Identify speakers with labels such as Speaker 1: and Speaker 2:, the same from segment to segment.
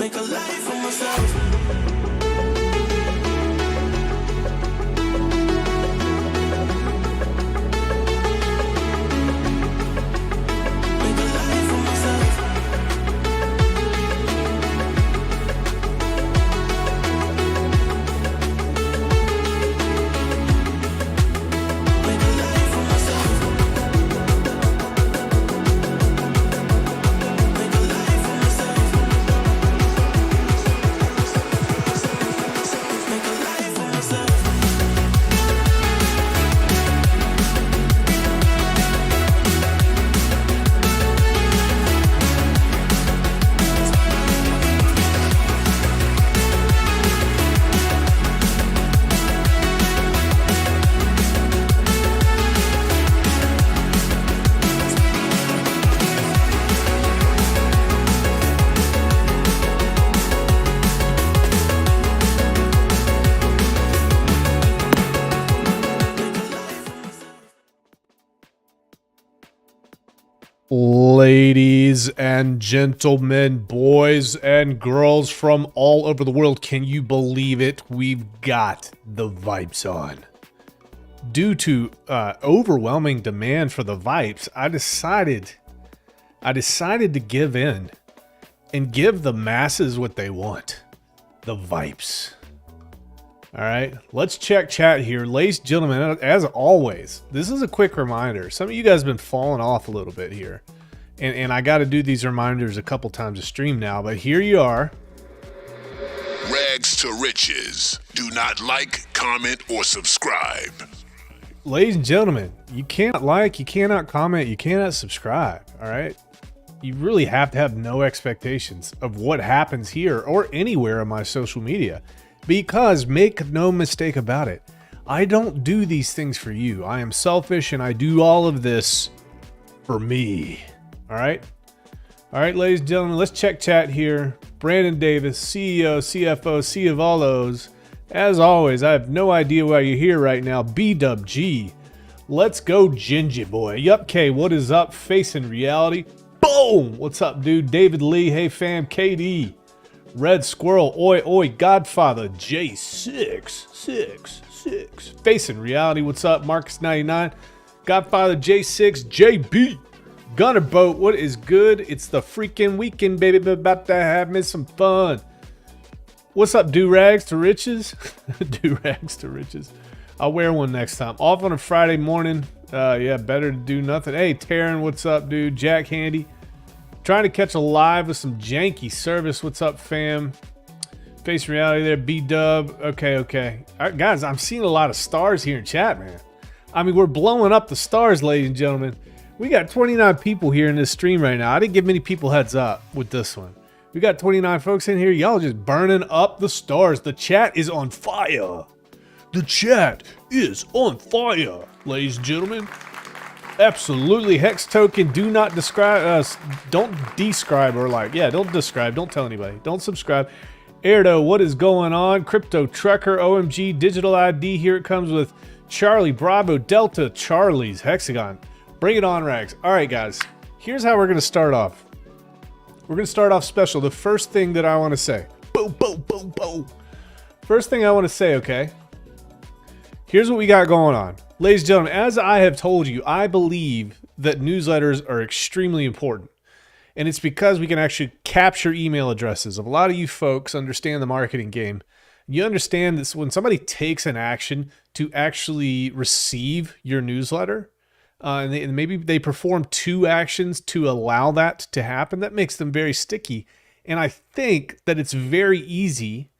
Speaker 1: Make a life for myself.
Speaker 2: Ladies and gentlemen, boys and girls from all over the world, can you believe it? We've got the Vipes on. Due to overwhelming demand for the Vipes, I decided to give in and give the masses what they want. The Vipes. All right, let's check chat here. Ladies and gentlemen, as always, this is a quick reminder. Some of you guys have been falling off a little bit here. And I got to do these reminders a couple times a stream now, but here you are.
Speaker 3: Rags to riches. Do not like, comment, or subscribe.
Speaker 2: Ladies and gentlemen, you cannot like, you cannot comment, you cannot subscribe, all right? You really have to have no expectations of what happens here or anywhere on my social media. Because make no mistake about it, I don't do these things for you. I am selfish and I do all of this for me. All right. All right, ladies and gentlemen, let's check chat here. Brandon Davis, CEO, CFO, C of all those. As always, I have no idea why you're here right now. BWG. Let's go, Gingy boy. Yup, K, what is up? Facing reality. Boom. What's up, dude? David Lee. Hey, fam. KD. Red Squirrel, oi, oi, Godfather, J666. Facing reality, what's up? Marcus99, Godfather, J6, JB. Gunner Boat, what is good? It's the freaking weekend, baby. We're about to have me some fun. What's up, do-rags to riches? Do-rags to riches. I'll wear one next time. Off on a Friday morning. Yeah, better to do nothing. Hey, Taryn, what's up, dude? Jack Handy. Trying to catch a live with some janky service. What's up, fam? Face reality there, B-dub. Okay, okay. All right, guys, I'm seeing a lot of stars here in chat, man. I mean, we're blowing up the stars, ladies and gentlemen. We got 29 people here in this stream right now. I didn't give many people heads up with this one. We got 29 folks in here. Y'all just burning up the stars. The chat is on fire. The chat is on fire, ladies and gentlemen. Absolutely. Hex token, do not describe us. Don't describe or like, yeah, don't describe. Don't tell anybody. Don't subscribe. Erdo, what is going on? Crypto Trucker, OMG, Digital ID. Here it comes with Charlie, Bravo, Delta, Charlie's, Hexagon. Bring it on, Rags. All right, guys. Here's how we're going to start off. We're going to start off special. The first thing that I want to say. Boom, boom, boom, boom. First thing I want to say, okay? Here's what we got going on. Ladies and gentlemen, as I have told you, I believe that newsletters are extremely important. And it's because we can actually capture email addresses. A lot of you folks understand the marketing game. You understand this when somebody takes an action to actually receive your newsletter, and maybe they perform 2 actions to allow that to happen, that makes them very sticky. And I think that it's very easy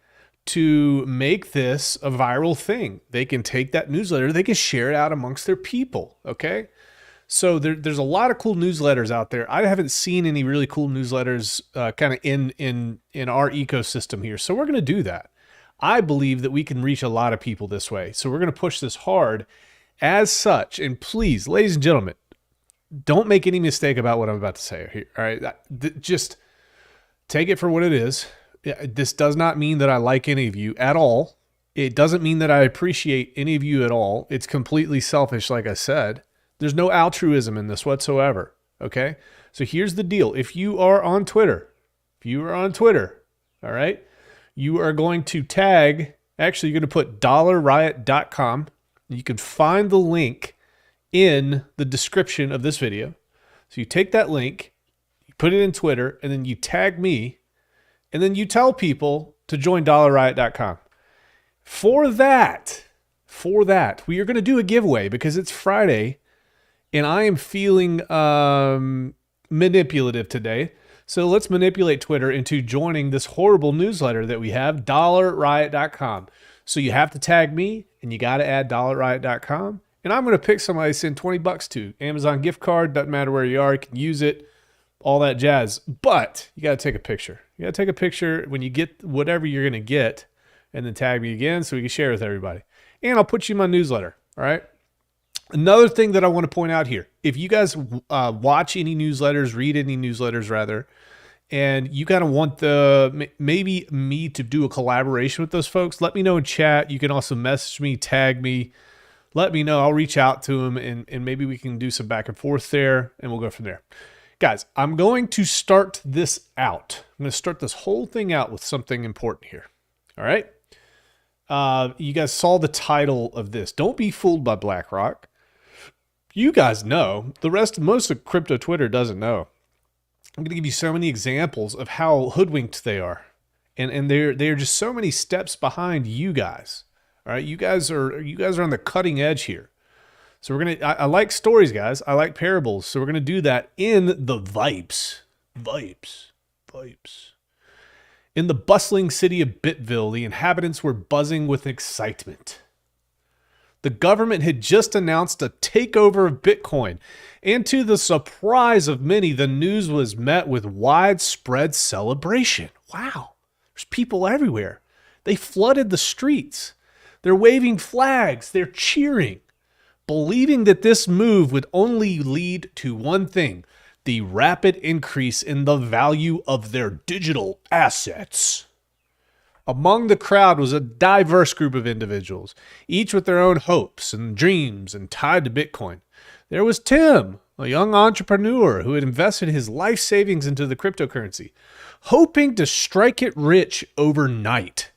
Speaker 2: to make this a viral thing. They can take that newsletter, they can share it out amongst their people, okay? So there's a lot of cool newsletters out there. I haven't seen any really cool newsletters kind of in our ecosystem here. So we're going to do that. I believe that we can reach a lot of people this way. So we're going to push this hard as such. And please, ladies and gentlemen, don't make any mistake about what I'm about to say here, all right? Just take it for what it is. This does not mean that I like any of you at all. It doesn't mean that I appreciate any of you at all. It's completely selfish, like I said. There's no altruism in this whatsoever, okay? So here's the deal. If you are on Twitter, All right. You are going to tag, actually, you're going to put dollarriot.com. You can find the link in the description of this video. So you take that link, you put it in Twitter, and then you tag me, and then you tell people to join dollarriot.com. For that, we are going to do a giveaway because it's Friday, and I am feeling manipulative today. So let's manipulate Twitter into joining this horrible newsletter that we have, dollarriot.com. So you have to tag me, and you got to add dollarriot.com. And I'm going to pick somebody to send $20 to. Amazon gift card, doesn't matter where you are, you can use it, all that jazz. But you got to take a picture. You got to take a picture when you get whatever you're going to get, and then tag me again so we can share with everybody. And I'll put you in my newsletter, all right? Another thing that I want to point out here, if you guys watch any newsletters, read any newsletters rather, and you kind of want maybe me to do a collaboration with those folks, let me know in chat. You can also message me, tag me, let me know. I'll reach out to them, and maybe we can do some back and forth there, and we'll go from there. Guys, I'm going to start this out. I'm going to start this whole thing out with something important here, all right? You guys saw the title of this. Don't be fooled by BlackRock. You guys know. Most of crypto Twitter doesn't know. I'm going to give you so many examples of how hoodwinked they are. And they're just so many steps behind you guys. All right, you guys are on the cutting edge here. So I like stories, guys. I like parables. So we're gonna do that in the vibes. In the bustling city of Bitville, the inhabitants were buzzing with excitement. The government had just announced a takeover of Bitcoin, and to the surprise of many, the news was met with widespread celebration. Wow, there's people everywhere. They flooded the streets. They're waving flags. They're cheering, believing that this move would only lead to one thing: the rapid increase in the value of their digital assets. Among the crowd was a diverse group of individuals, each with their own hopes and dreams and tied to Bitcoin. There was Tim, a young entrepreneur who had invested his life savings into the cryptocurrency, hoping to strike it rich overnight.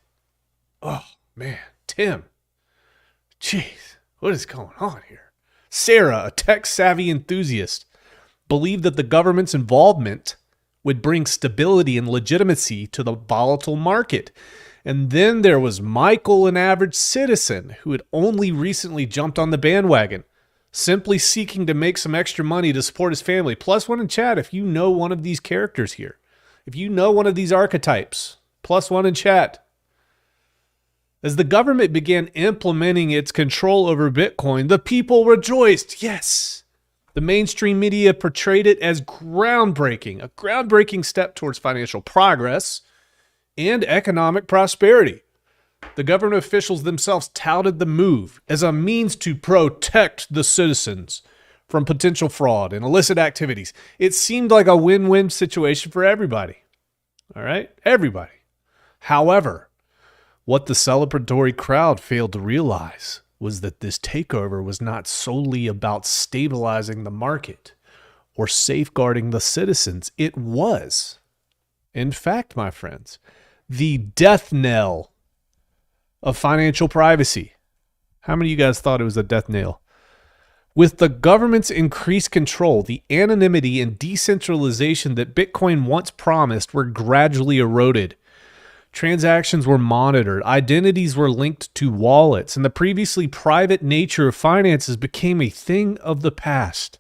Speaker 2: Oh, man, Tim. Jeez, what is going on here? Sarah, a tech-savvy enthusiast, believed that the government's involvement would bring stability and legitimacy to the volatile market. And then there was Michael, an average citizen who had only recently jumped on the bandwagon, simply seeking to make some extra money to support his family. Plus one in chat if you know one of these characters here. If you know one of these archetypes, plus one in chat. As the government began implementing its control over Bitcoin, the people rejoiced. Yes. The mainstream media portrayed it as groundbreaking, a groundbreaking step towards financial progress and economic prosperity. The government officials themselves touted the move as a means to protect the citizens from potential fraud and illicit activities. It seemed like a win-win situation for everybody. All right? Everybody. However, what the celebratory crowd failed to realize was that this takeover was not solely about stabilizing the market or safeguarding the citizens. It was, in fact, my friends, the death knell of financial privacy. How many of you guys thought it was a death knell? With the government's increased control, the anonymity and decentralization that Bitcoin once promised were gradually eroded. Transactions were monitored, identities were linked to wallets, and the previously private nature of finances became a thing of the past.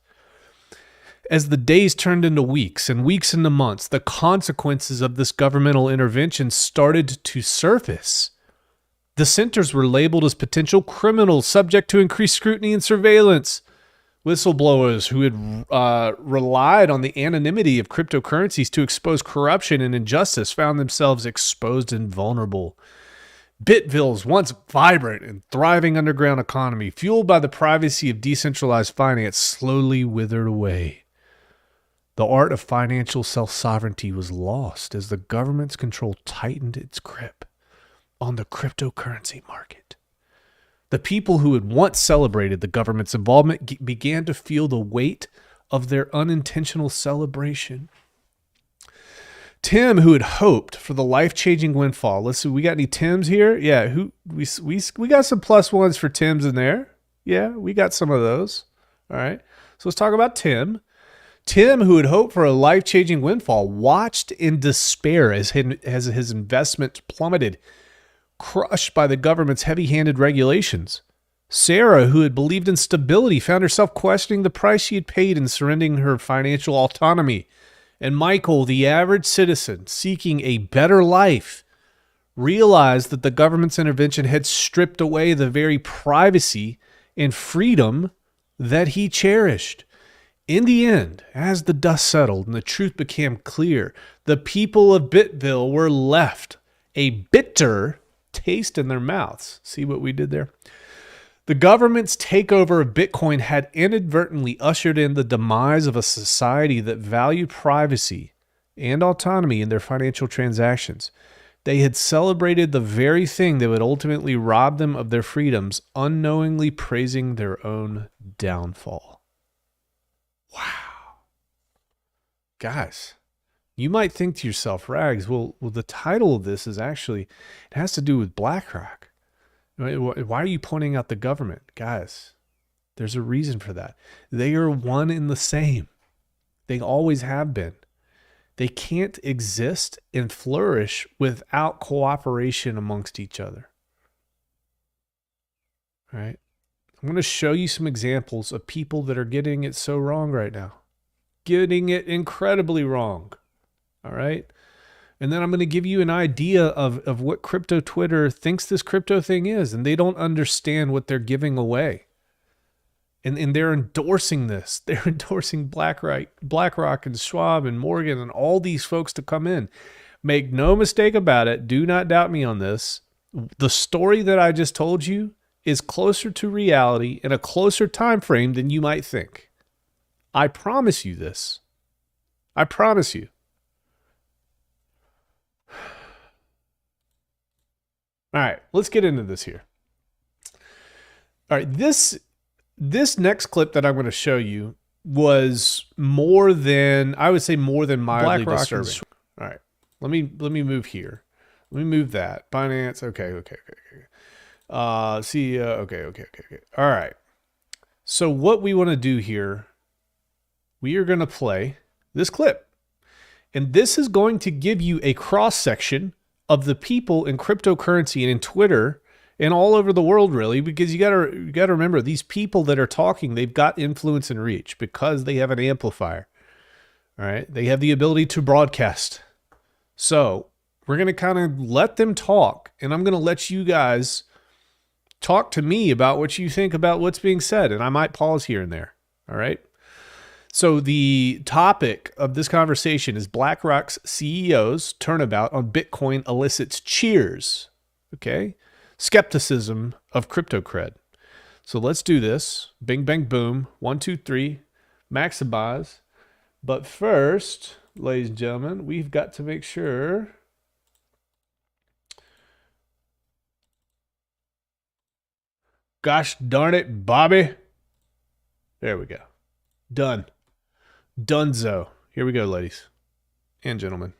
Speaker 2: As the days turned into weeks and weeks into months, the consequences of this governmental intervention started to surface. The centers were labeled as potential criminals subject to increased scrutiny and surveillance. Whistleblowers who had relied on the anonymity of cryptocurrencies to expose corruption and injustice found themselves exposed and vulnerable. Bitville's once vibrant and thriving underground economy, fueled by the privacy of decentralized finance, slowly withered away. The art of financial self-sovereignty was lost as the government's control tightened its grip on the cryptocurrency market. The people who had once celebrated the government's involvement began to feel the weight of their unintentional celebration. Tim, who had hoped for the life-changing windfall. Let's see, we got any Tims here? Yeah, we got some plus ones for Tims in there. Yeah, we got some of those. All right. So let's talk about Tim. Tim, who had hoped for a life-changing windfall, watched in despair as his investment plummeted, crushed by the government's heavy-handed regulations. Sarah, who had believed in stability, found herself questioning the price she had paid in surrendering her financial autonomy. And Michael, the average citizen seeking a better life, realized that the government's intervention had stripped away the very privacy and freedom that he cherished. In the end, as the dust settled and the truth became clear, the people of Bitville were left a bitter taste in their mouths. See what we did there? The government's takeover of Bitcoin had inadvertently ushered in the demise of a society that valued privacy and autonomy in their financial transactions. They had celebrated the very thing that would ultimately rob them of their freedoms, unknowingly praising their own downfall. Wow. Guys, you might think to yourself, Rags, well, the title of this is actually, it has to do with BlackRock. Why are you pointing out the government? Guys, there's a reason for that. They are one and the same. They always have been. They can't exist and flourish without cooperation amongst each other. All right? I'm going to show you some examples of people that are getting it so wrong right now. Getting it incredibly wrong. All right? And then I'm going to give you an idea of what crypto Twitter thinks this crypto thing is, and they don't understand what they're giving away. And they're endorsing this. They're endorsing BlackRock and Schwab and Morgan and all these folks to come in. Make no mistake about it. Do not doubt me on this. The story that I just told you is closer to reality in a closer time frame than you might think. I promise you this. I promise you. All right, let's get into this here. All right, this next clip that I'm going to show you was more than, I would say, more than mildly disturbing. All right, let me move here. Let me move that. Binance. Okay. CEO. Okay. All right. So what we want to do here, we are going to play this clip, and this is going to give you a cross section of the people in cryptocurrency and in Twitter and all over the world, really, because you got to remember, these people that are talking, they've got influence and reach because they have an amplifier. All right, they have the ability to broadcast. So we're going to kind of let them talk, and I'm going to let you guys talk to me about what you think about what's being said, and I might pause here and there. All right. So the topic of this conversation is BlackRock's CEO's turnabout on Bitcoin elicits cheers. Okay. Skepticism of crypto cred. So let's do this. Bing, bang, boom. 1, 2, 3. Maximize. But first, ladies and gentlemen, we've got to make sure. Gosh darn it, Bobby. There we go. Done. Dunzo. Here we go, ladies and gentlemen,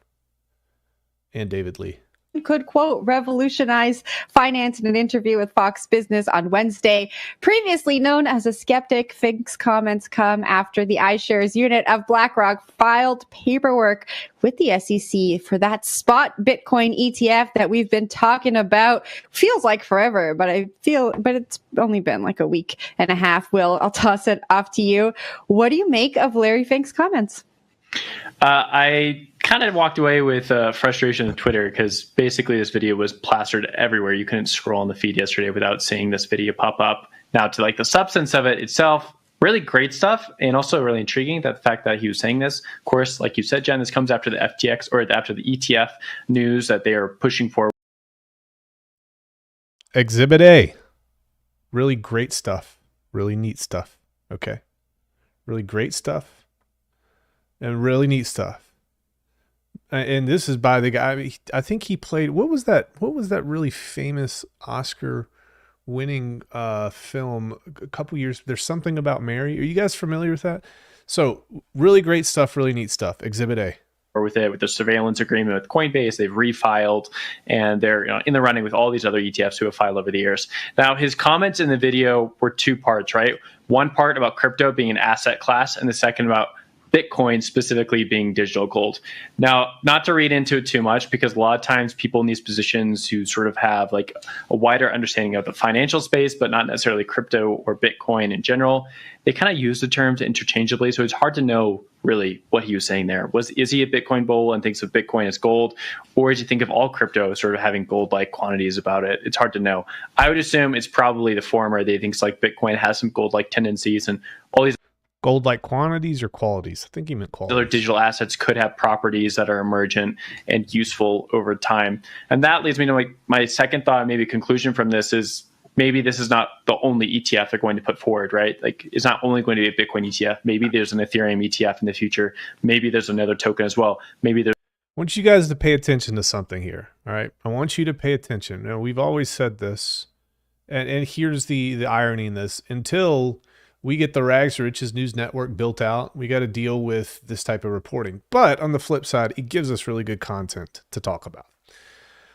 Speaker 2: and David Lee.
Speaker 4: Could, quote, revolutionize finance in an interview with Fox Business on Wednesday. Previously known as a skeptic, Fink's comments come after the iShares unit of BlackRock filed paperwork with the SEC for that spot Bitcoin ETF that we've been talking about. Feels like forever, but it's only been like a week and a half. Will, I'll toss it off to you. What do you make of Larry Fink's comments?
Speaker 5: I kind of walked away with frustration on Twitter because basically this video was plastered everywhere. You couldn't scroll on the feed yesterday without seeing this video pop up. Now, to like the substance of it itself, really great stuff, and also really intriguing that the fact that he was saying this. Of course, like you said, Jen, this comes after the FTX or after the ETF news that they are pushing for.
Speaker 2: Exhibit A. Really great stuff. Really neat stuff. Okay. Really great stuff. And really neat stuff. And this is by the guy, I think he played, what was that really famous Oscar-winning film a couple years, There's Something About Mary. Are you guys familiar with that? So, really great stuff, really neat stuff. Exhibit A.
Speaker 5: with it with the surveillance agreement with Coinbase. They've refiled, and they're in the running with all these other ETFs who have filed over the years. Now, his comments in the video were two parts, right? One part about crypto being an asset class, and the second about Bitcoin specifically being digital gold. Now, not to read into it too much, because a lot of times people in these positions who sort of have like a wider understanding of the financial space, but not necessarily crypto or Bitcoin in general, they kind of use the terms interchangeably. So it's hard to know really what he was saying there. Is he a Bitcoin bull and thinks of Bitcoin as gold? Or does he think of all crypto sort of having gold-like quantities about it? It's hard to know. I would assume it's probably the former. They think like Bitcoin has some gold-like tendencies, and all these
Speaker 2: Gold-like quantities or qualities? I think he meant qualities.
Speaker 5: other digital assets could have properties that are emergent and useful over time. And that leads me to my second thought, maybe conclusion from this is maybe this is not the only ETF they're going to put forward, right? Like it's not only going to be a Bitcoin ETF. Maybe there's an Ethereum ETF in the future. Maybe there's another token as well. Maybe there's
Speaker 2: I want you guys to pay attention to something here. All right. I want you to pay attention. Now, we've always said this, and here's the irony in this. Until we get the Rags to Riches News Network built out, we got to deal with this type of reporting. But on the flip side, it gives us really good content to talk about.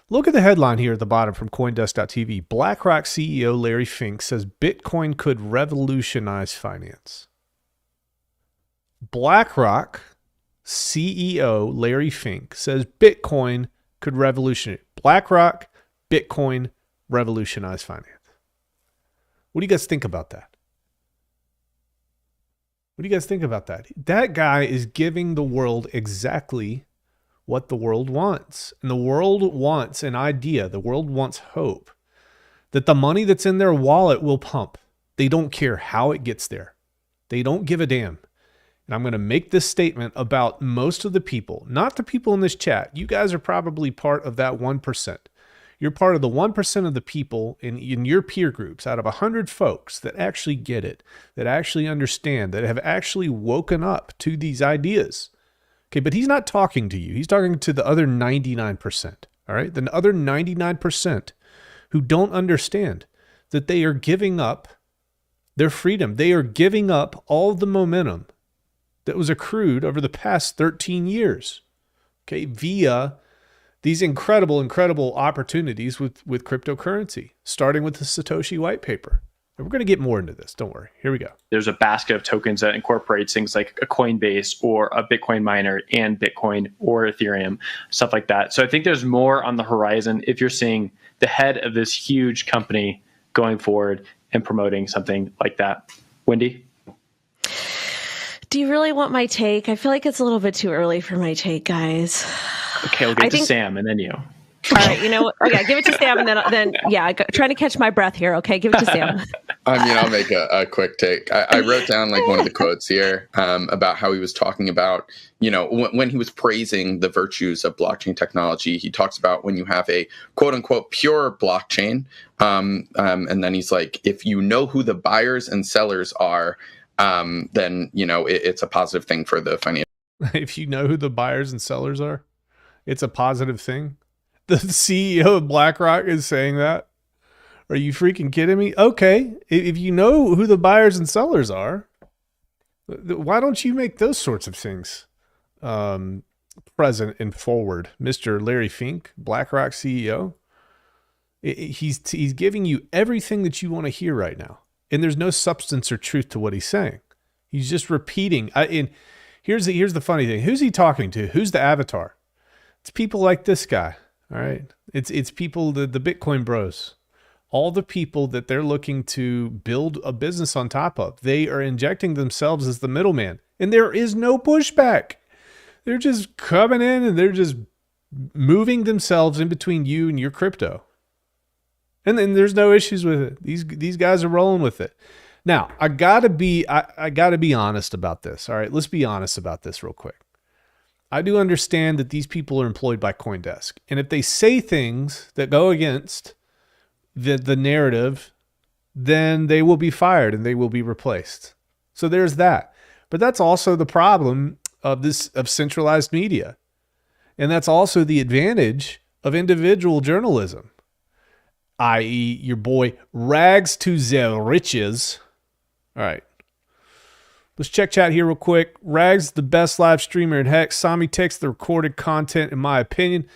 Speaker 2: Look at the headline here at the bottom from Coindesk.tv. BlackRock CEO Larry Fink says Bitcoin could revolutionize finance. BlackRock CEO Larry Fink says Bitcoin could revolutionize. BlackRock, Bitcoin, revolutionize finance. What do you guys think about that? What do you guys think about that? That guy is giving the world exactly what the world wants. And the world wants an idea. The world wants hope that the money that's in their wallet will pump. They don't care how it gets there. They don't give a damn. And I'm going to make this statement about most of the people, not the people in this chat. You guys are probably part of that 1%. You're part of the 1% of the people in your peer groups out of 100 folks that actually get it, that actually understand, that have actually woken up to these ideas. Okay, but he's not talking to you. He's talking to the other 99%. All right, the other 99% who don't understand that they are giving up their freedom. They are giving up all the momentum that was accrued over the past 13 years, okay, via these incredible opportunities with cryptocurrency, starting with the Satoshi white paper. And we're going to get more into this. Don't worry. Here we go.
Speaker 5: There's a basket of tokens that incorporates things like a Coinbase or a Bitcoin miner and Bitcoin or Ethereum, stuff like that. So I think there's more on the horizon if you're seeing the head of this huge company going forward and promoting something like that. Wendy?
Speaker 6: Do you really want my take? I feel like it's a little bit too early for my take, guys.
Speaker 5: Okay, we'll get to Sam and then you.
Speaker 6: All right, you know what? Okay, give it to Sam and then trying to catch my breath here. Okay, give it to Sam.
Speaker 7: I mean, I'll make a quick take. I wrote down like one of the quotes here about how he was talking about, when he was praising the virtues of blockchain technology, he talks about when you have a quote unquote pure blockchain. And then he's like, if you know who the buyers and sellers are, then, it's a positive thing for the financial.
Speaker 2: If you know who the buyers and sellers are, it's a positive thing. The CEO of BlackRock is saying that. Are you freaking kidding me? Okay, if you know who the buyers and sellers are, why don't you make those sorts of things present and forward? Mr. Larry Fink, BlackRock CEO, he's giving you everything that you want to hear right now. And there's no substance or truth to what he's saying. He's just repeating. And here's the funny thing. Who's he talking to? Who's the avatar? It's people like this guy. All right. It's people, the Bitcoin bros, all the people that they're looking to build a business on top of. They are injecting themselves as the middleman, and there is no pushback. They're just coming in and they're just moving themselves in between you and your crypto. And then there's no issues with it. These guys are rolling with it. Now, I gotta be honest about this. All right, let's be honest about this real quick. I do understand that these people are employed by CoinDesk. And if they say things that go against the narrative, then they will be fired and they will be replaced. So there's that. But that's also the problem of centralized media. And that's also the advantage of individual journalism, i.e. your boy Rags to the Riches. All right. Let's check chat here real quick. Rags, the best live streamer in Hex. Sami takes the recorded content, in my opinion.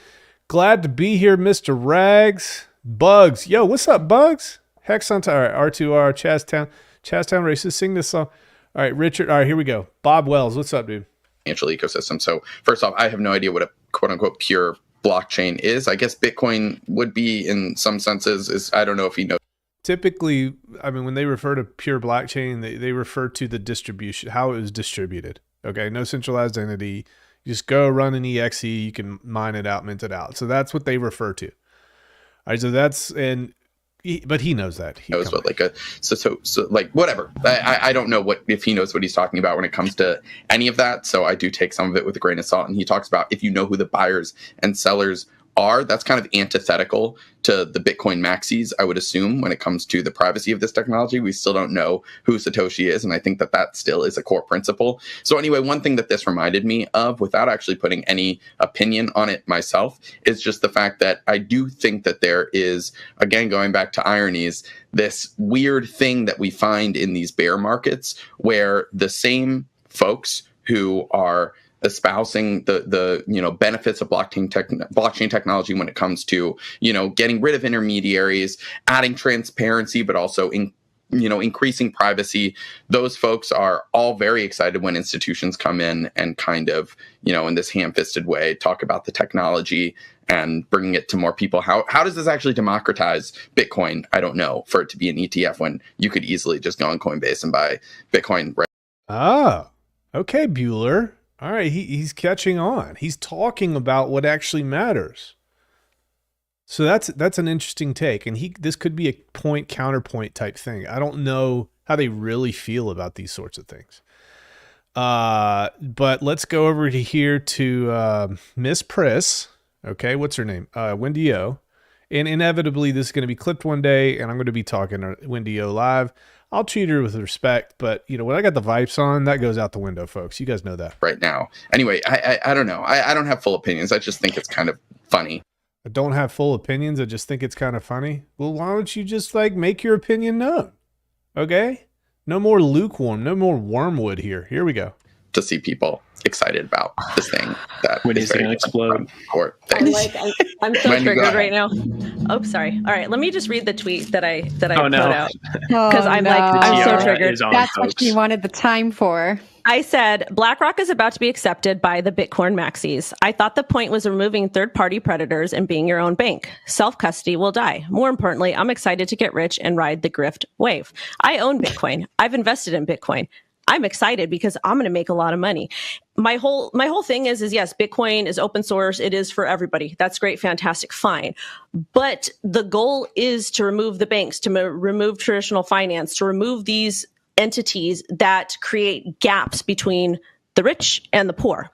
Speaker 2: Glad to be here, Mr. Rags. Bugs. Yo, what's up, Bugs? Hex on time. All right, R2R, Chaztown Races. Sing this song. All right, Richard. All right, here we go. Bob Wells, what's up, dude?
Speaker 7: Financial ecosystem. So first off, I have no idea what a quote unquote pure blockchain is. I guess Bitcoin would be in some senses. I don't know if he knows.
Speaker 2: Typically, I mean, when they refer to pure blockchain, they refer to the distribution, how it was distributed. Okay, no centralized entity. You just go run an EXE, you can mine it out, mint it out. So that's what they refer to. All right, so that's, but he knows that. He
Speaker 7: knows what so like whatever. I don't know if he knows what he's talking about when it comes to any of that. So I do take some of it with a grain of salt. And he talks about if you know who the buyers and sellers are, that's kind of antithetical to the Bitcoin maxis, I would assume, when it comes to the privacy of this technology. We still don't know who Satoshi is, and I think that still is a core principle. So anyway, one thing that this reminded me of, without actually putting any opinion on it myself, is just the fact that I do think that there is, again, going back to ironies, this weird thing that we find in these bear markets where the same folks who are espousing the benefits of blockchain technology when it comes to getting rid of intermediaries, adding transparency, but also increasing privacy. Those folks are all very excited when institutions come in and kind of in this ham-fisted way talk about the technology and bringing it to more people. How does this actually democratize Bitcoin? I don't know, for it to be an ETF when you could easily just go on Coinbase and buy Bitcoin. Right?
Speaker 2: Ah, okay, Bueller. All right, he's catching on. He's talking about what actually matters. So that's an interesting take, and this could be a point counterpoint type thing. I don't know how they really feel about these sorts of things. But let's go over here to Miss Priss. Okay, what's her name? Wendy O. And inevitably, this is going to be clipped one day, and I'm going to be talking to Wendy O live. I'll treat her with respect, but when I got the vibes on, that goes out the window, folks. You guys know that.
Speaker 7: Right now. Anyway, I don't know. I don't have full opinions. I just think it's kind of funny.
Speaker 2: I don't have full opinions. I just think it's kind of funny. Well, why don't you just make your opinion known? Okay? No more lukewarm, no more wormwood here. Here we go.
Speaker 7: To see people excited about this thing that
Speaker 5: when he's going to explode.
Speaker 6: I'm so triggered right now. Oh, sorry. All right, let me just read the tweet that I put out because I'm so triggered.
Speaker 4: That's what you wanted the time for.
Speaker 6: I said, BlackRock is about to be accepted by the Bitcoin maxis. I thought the point was removing third-party predators and being your own bank. Self-custody will die. More importantly, I'm excited to get rich and ride the grift wave. I own Bitcoin. I've invested in Bitcoin. I'm excited because I'm going to make a lot of money. My whole thing is yes, Bitcoin is open source. It is for everybody. That's great. Fantastic. Fine. But the goal is to remove the banks, to remove traditional finance, to remove these entities that create gaps between the rich and the poor.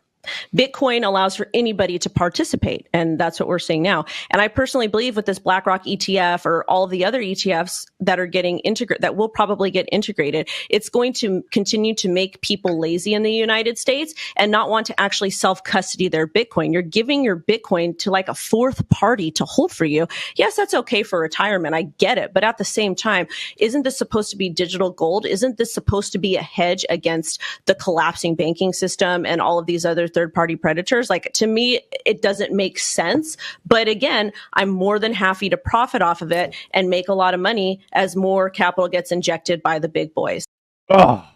Speaker 6: Bitcoin allows for anybody to participate, and that's what we're seeing now. And I personally believe with this BlackRock ETF or all of the other ETFs that are getting integrated, that will probably get integrated, it's going to continue to make people lazy in the United States and not want to actually self-custody their Bitcoin. You're giving your Bitcoin to a fourth party to hold for you. Yes, that's okay for retirement. I get it. But at the same time, isn't this supposed to be digital gold? Isn't this supposed to be a hedge against the collapsing banking system and all of these other third-party predators? To me, it doesn't make sense. But again, I'm more than happy to profit off of it and make a lot of money as more capital gets injected by the big boys.
Speaker 2: Oh,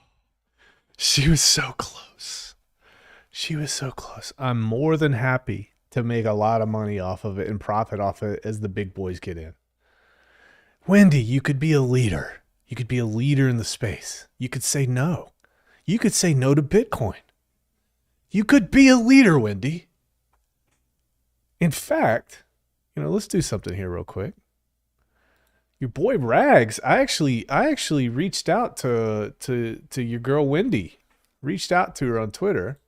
Speaker 2: she was so close. She was so close. I'm more than happy to make a lot of money off of it and profit off it as the big boys get in. Wendy, you could be a leader. You could be a leader in the space. You could say no. You could say no to Bitcoin. You could be a leader, Wendy. In fact, let's do something here real quick. Your boy Rags, I actually reached out to your girl Wendy. Reached out to her on Twitter.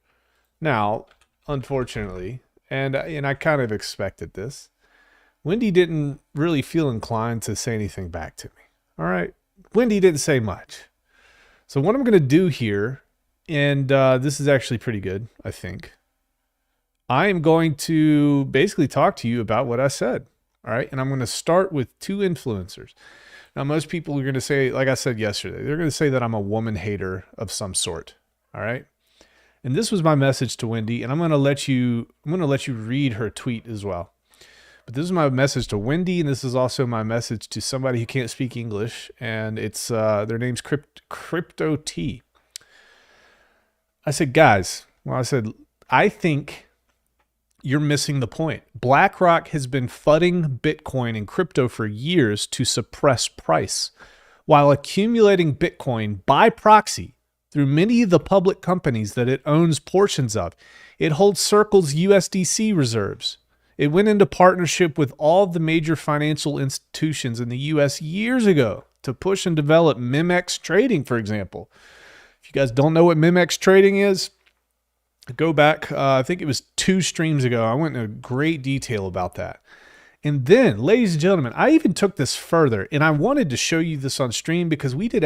Speaker 2: Now, unfortunately, and I kind of expected this, Wendy didn't really feel inclined to say anything back to me. All right? Wendy didn't say much. So what I'm going to do here, and this is actually pretty good, I think. I am going to basically talk to you about what I said. All right. And I'm going to start with two influencers. Now, most people are going to say, like I said yesterday, they're going to say that I'm a woman hater of some sort. All right. And this was my message to Wendy, and I'm going to let you read her tweet as well. But this is my message to Wendy, and this is also my message to somebody who can't speak English, and it's their name's Crypto T. I said, guys, I think you're missing the point. BlackRock has been fudding Bitcoin and crypto for years to suppress price, while accumulating Bitcoin by proxy through many of the public companies that it owns portions of. It holds Circle's USDC reserves. It went into partnership with all the major financial institutions in the US years ago to push and develop Mimex trading, for example. If you guys don't know what Mimex trading is, go back, I think it was 2 streams ago. I went into great detail about that. And then, ladies and gentlemen, I even took this further, and I wanted to show you this on stream because we did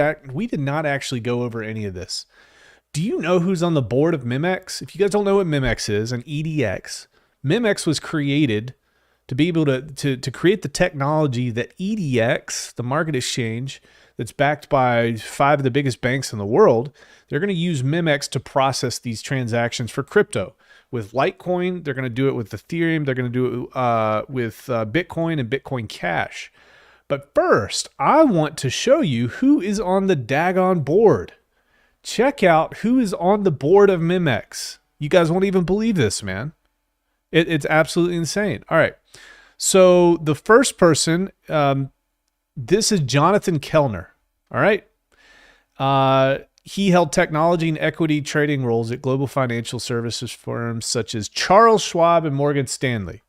Speaker 2: not actually go over any of this. Do you know who's on the board of Mimex? If you guys don't know what Mimex is, an EDX, Mimex was created to be able to create the technology that EDX, the market exchange that's backed by 5 of the biggest banks in the world, they're going to use Mimex to process these transactions for crypto. With Litecoin, they're going to do it with Ethereum, they're going to do it with Bitcoin and Bitcoin Cash. But first, I want to show you who is on the daggone board. Check out who is on the board of Mimex. You guys won't even believe this, man. It's absolutely insane. All right. So the first person, this is Jonathan Kellner. All right. He held technology and equity trading roles at global financial services firms such as Charles Schwab and Morgan Stanley.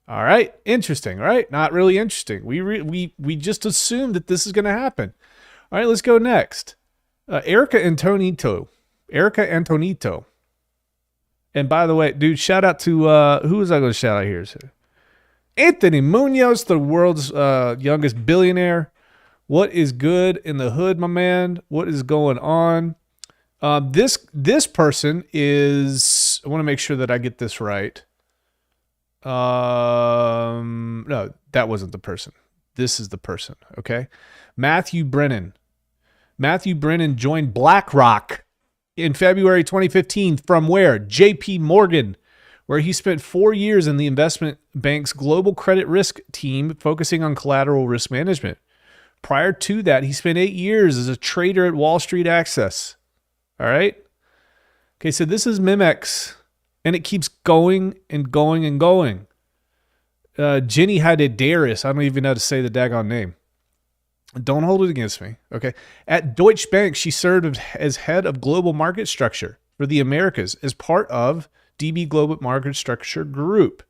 Speaker 2: All right. Interesting, right? Not really interesting. We just assumed that this is going to happen. All right, let's go next. Erica Antonito. And by the way, dude, shout out to, who was I going to shout out here? Anthony Munoz, the world's youngest billionaire. What is good in the hood, my man? What is going on? This person is, I want to make sure that I get this right. No, that wasn't the person. This is the person, okay? Matthew Brennan. Matthew Brennan joined BlackRock in February 2015 from where? JP Morgan, where he spent 4 years in the investment bank's global credit risk team focusing on collateral risk management. Prior to that, he spent 8 years as a trader at Wall Street Access. All right? Okay, so this is Mimex, and it keeps going and going and going. Jenny Hadadaris, I don't even know how to say the daggone name. Don't hold it against me, okay? At Deutsche Bank, she served as head of global market structure for the Americas as part of DB Global Market Structure Group.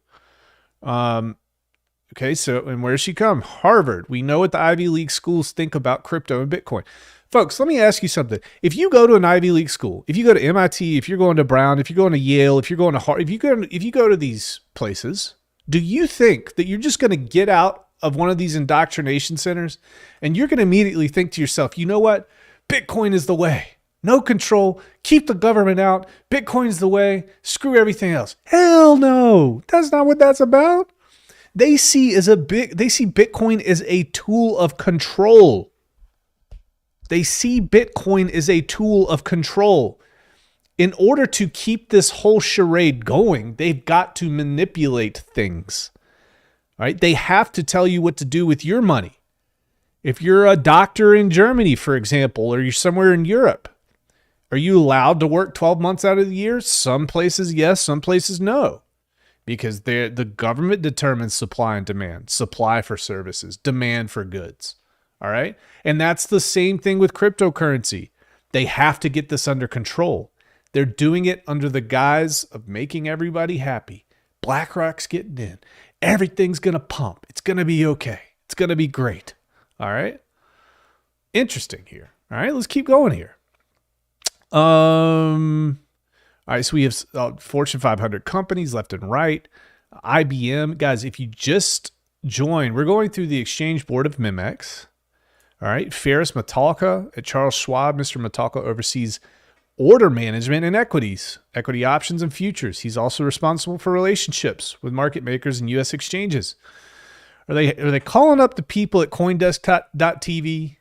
Speaker 2: Okay, so, and where's she come? Harvard. We know what the Ivy League schools think about crypto and Bitcoin. Folks, let me ask you something. If you go to an Ivy League school, if you go to MIT, if you're going to Brown, if you're going to Yale, if you're going to Harvard, if you go to these places, do you think that you're just going to get out of one of these indoctrination centers and you're going to immediately think to yourself, you know what? Bitcoin is the way. No control. Keep the government out. Bitcoin's the way. Screw everything else. Hell no. That's not what that's about. They see Bitcoin as a tool of control. They see Bitcoin as a tool of control. In order to keep this whole charade going, they've got to manipulate things. All right? They have to tell you what to do with your money. If you're a doctor in Germany, for example, or you're somewhere in Europe, are you allowed to work 12 months out of the year? Some places yes, some places no. Because the government determines supply and demand, supply for services, demand for goods. All right? And that's the same thing with cryptocurrency. They have to get this under control. They're doing it under the guise of making everybody happy. BlackRock's getting in. Everything's going to pump. It's going to be okay. It's going to be great. All right? Interesting here. All right, let's keep going here. All right, so we have Fortune 500 companies left and right. IBM. Guys, if you just join, we're going through the exchange board of Mimex. All right, Ferris Metalka at Charles Schwab. Mr. Metalka oversees order management and equities, equity options and futures. He's also responsible for relationships with market makers and U.S. exchanges. Are they calling up the people at CoinDesk.tv?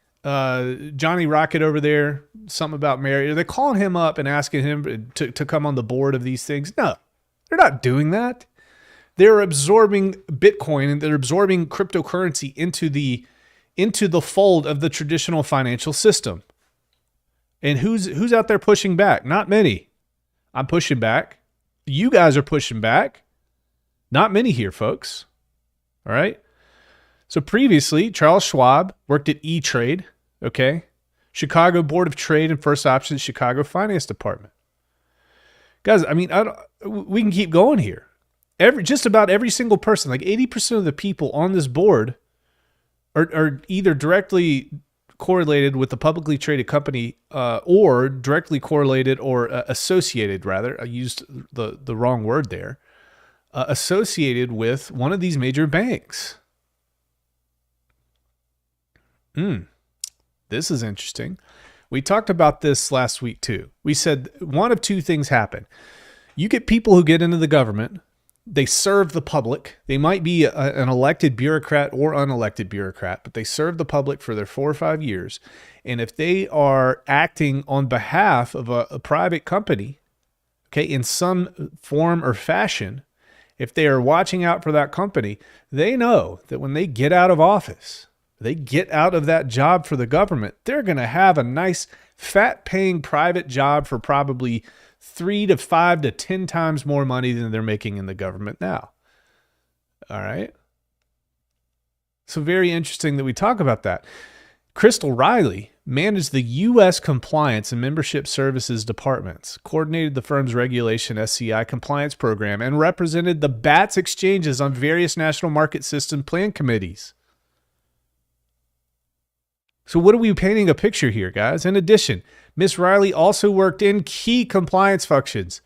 Speaker 2: Johnny Rocket over there, something about Mary. Are they calling him up and asking him to come on the board of these things? No, they're not doing that. They're absorbing Bitcoin and they're absorbing cryptocurrency into the fold of the traditional financial system. And who's out there pushing back? Not many. I'm pushing back. You guys are pushing back. Not many here, folks. All right. So previously, Charles Schwab worked at E-Trade, okay? Chicago Board of Trade and First Options, Chicago Finance Department. Guys, I mean, we can keep going here. Just about every single person, like 80% of the people on this board are either directly correlated with the publicly traded company or directly correlated or associated, rather. I used the wrong word there. Associated with one of these major banks. This is interesting. We talked about this last week too. We said one of two things happen. You get people who get into the government. They serve the public. They might be an elected bureaucrat or unelected bureaucrat, but they serve the public for their 4 or 5 years. And if they are acting on behalf of a private company, okay, in some form or fashion, if they are watching out for that company, they know that when they get out of office, they get out of that job for the government, they're going to have a nice fat paying private job for probably 3 to 5 to 10 times more money than they're making in the government now. All right. So very interesting that we talk about that. Crystal Riley managed the U.S. Compliance and Membership Services Departments, coordinated the firm's Regulation SCI compliance program, and represented the BATS exchanges on various national market system plan committees. So what are we painting a picture here, guys? In addition, Ms. Riley also worked in key compliance functions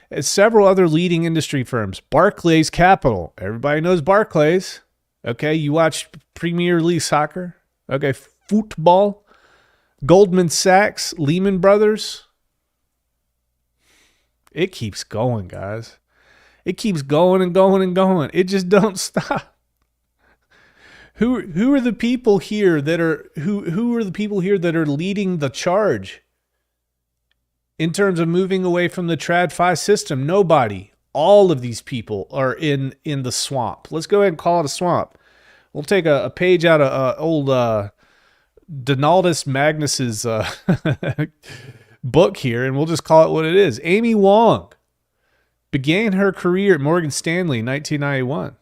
Speaker 2: at several other leading industry firms. Barclays Capital. Everybody knows Barclays. Okay, you watch Premier League soccer. Okay, football. Goldman Sachs, Lehman Brothers. It keeps going, guys. It keeps going and going and going. It just don't stop. Who are the people here that are who are the people here that are leading the charge in terms of moving away from the TradFi system? Nobody. All of these people are in the swamp. Let's go ahead and call it a swamp. We'll take a page out of old Donaldus Magnus's book here, and we'll just call it what it is. Amy Wong began her career at Morgan Stanley in 1991.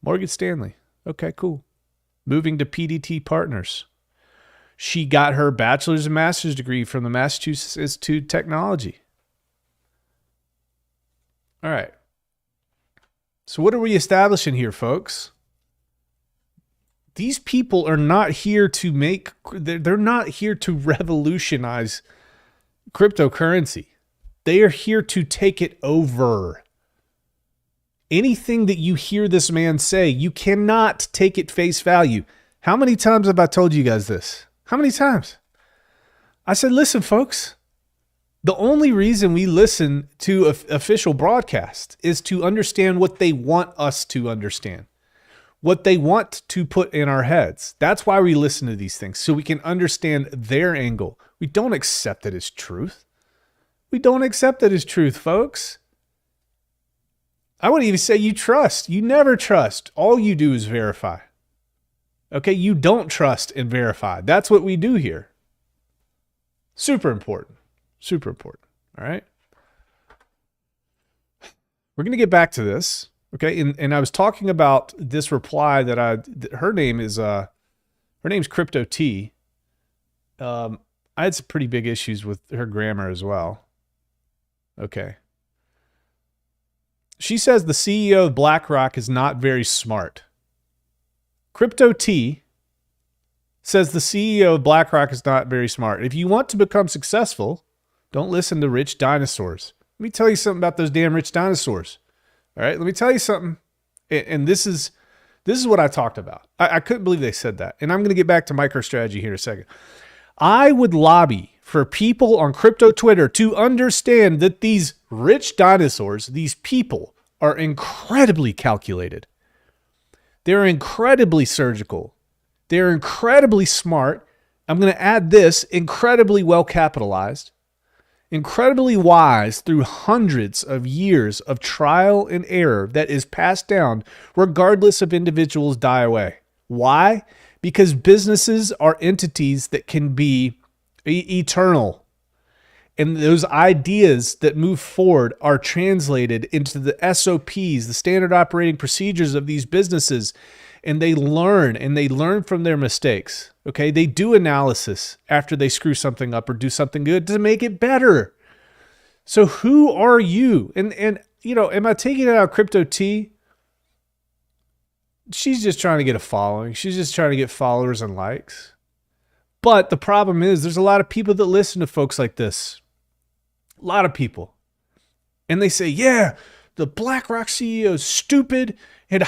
Speaker 2: Morgan Stanley. Okay, cool. Moving to PDT Partners. She got her bachelor's and master's degree from the Massachusetts Institute of Technology. All right. So what are we establishing here, folks? These people are not here to they're not here to revolutionize cryptocurrency. They are here to take it over. Anything that you hear this man say, you cannot take it face value. How many times have I told you guys this? How many times? I said, listen, folks, the only reason we listen to official broadcast is to understand what they want us to understand, what they want to put in our heads. That's why we listen to these things, so we can understand their angle. We don't accept it as truth. We don't accept it as truth, folks. I wouldn't even say you trust. You never trust. All you do is verify. Okay, you don't trust and verify. That's what we do here. Super important. Super important. All right. We're going to get back to this. Okay, and I was talking about this reply that her name's Crypto T. I had some pretty big issues with her grammar as well. Okay. She says the CEO of BlackRock is not very smart. Crypto T says the CEO of BlackRock is not very smart. If you want to become successful, don't listen to rich dinosaurs. Let me tell you something about those damn rich dinosaurs. All right, let me tell you something. And this is what I talked about. I couldn't believe they said that. And I'm going to get back to MicroStrategy here in a second. I would lobby for people on crypto Twitter to understand that these rich dinosaurs, these people, are incredibly calculated. They're incredibly surgical. They're incredibly smart. I'm going to add this, incredibly well capitalized, incredibly wise through hundreds of years of trial and error that is passed down regardless of individuals die away. Why? Because businesses are entities that can be eternal. And those ideas that move forward are translated into the SOPs, the standard operating procedures of these businesses. And they learn from their mistakes. Okay. They do analysis after they screw something up or do something good to make it better. So who are you? And am I taking it out of Crypto T? She's just trying to get a following. She's just trying to get followers and likes. But the problem is there's a lot of people that listen to folks like this. A lot of people. And they say, yeah, the BlackRock CEO is stupid and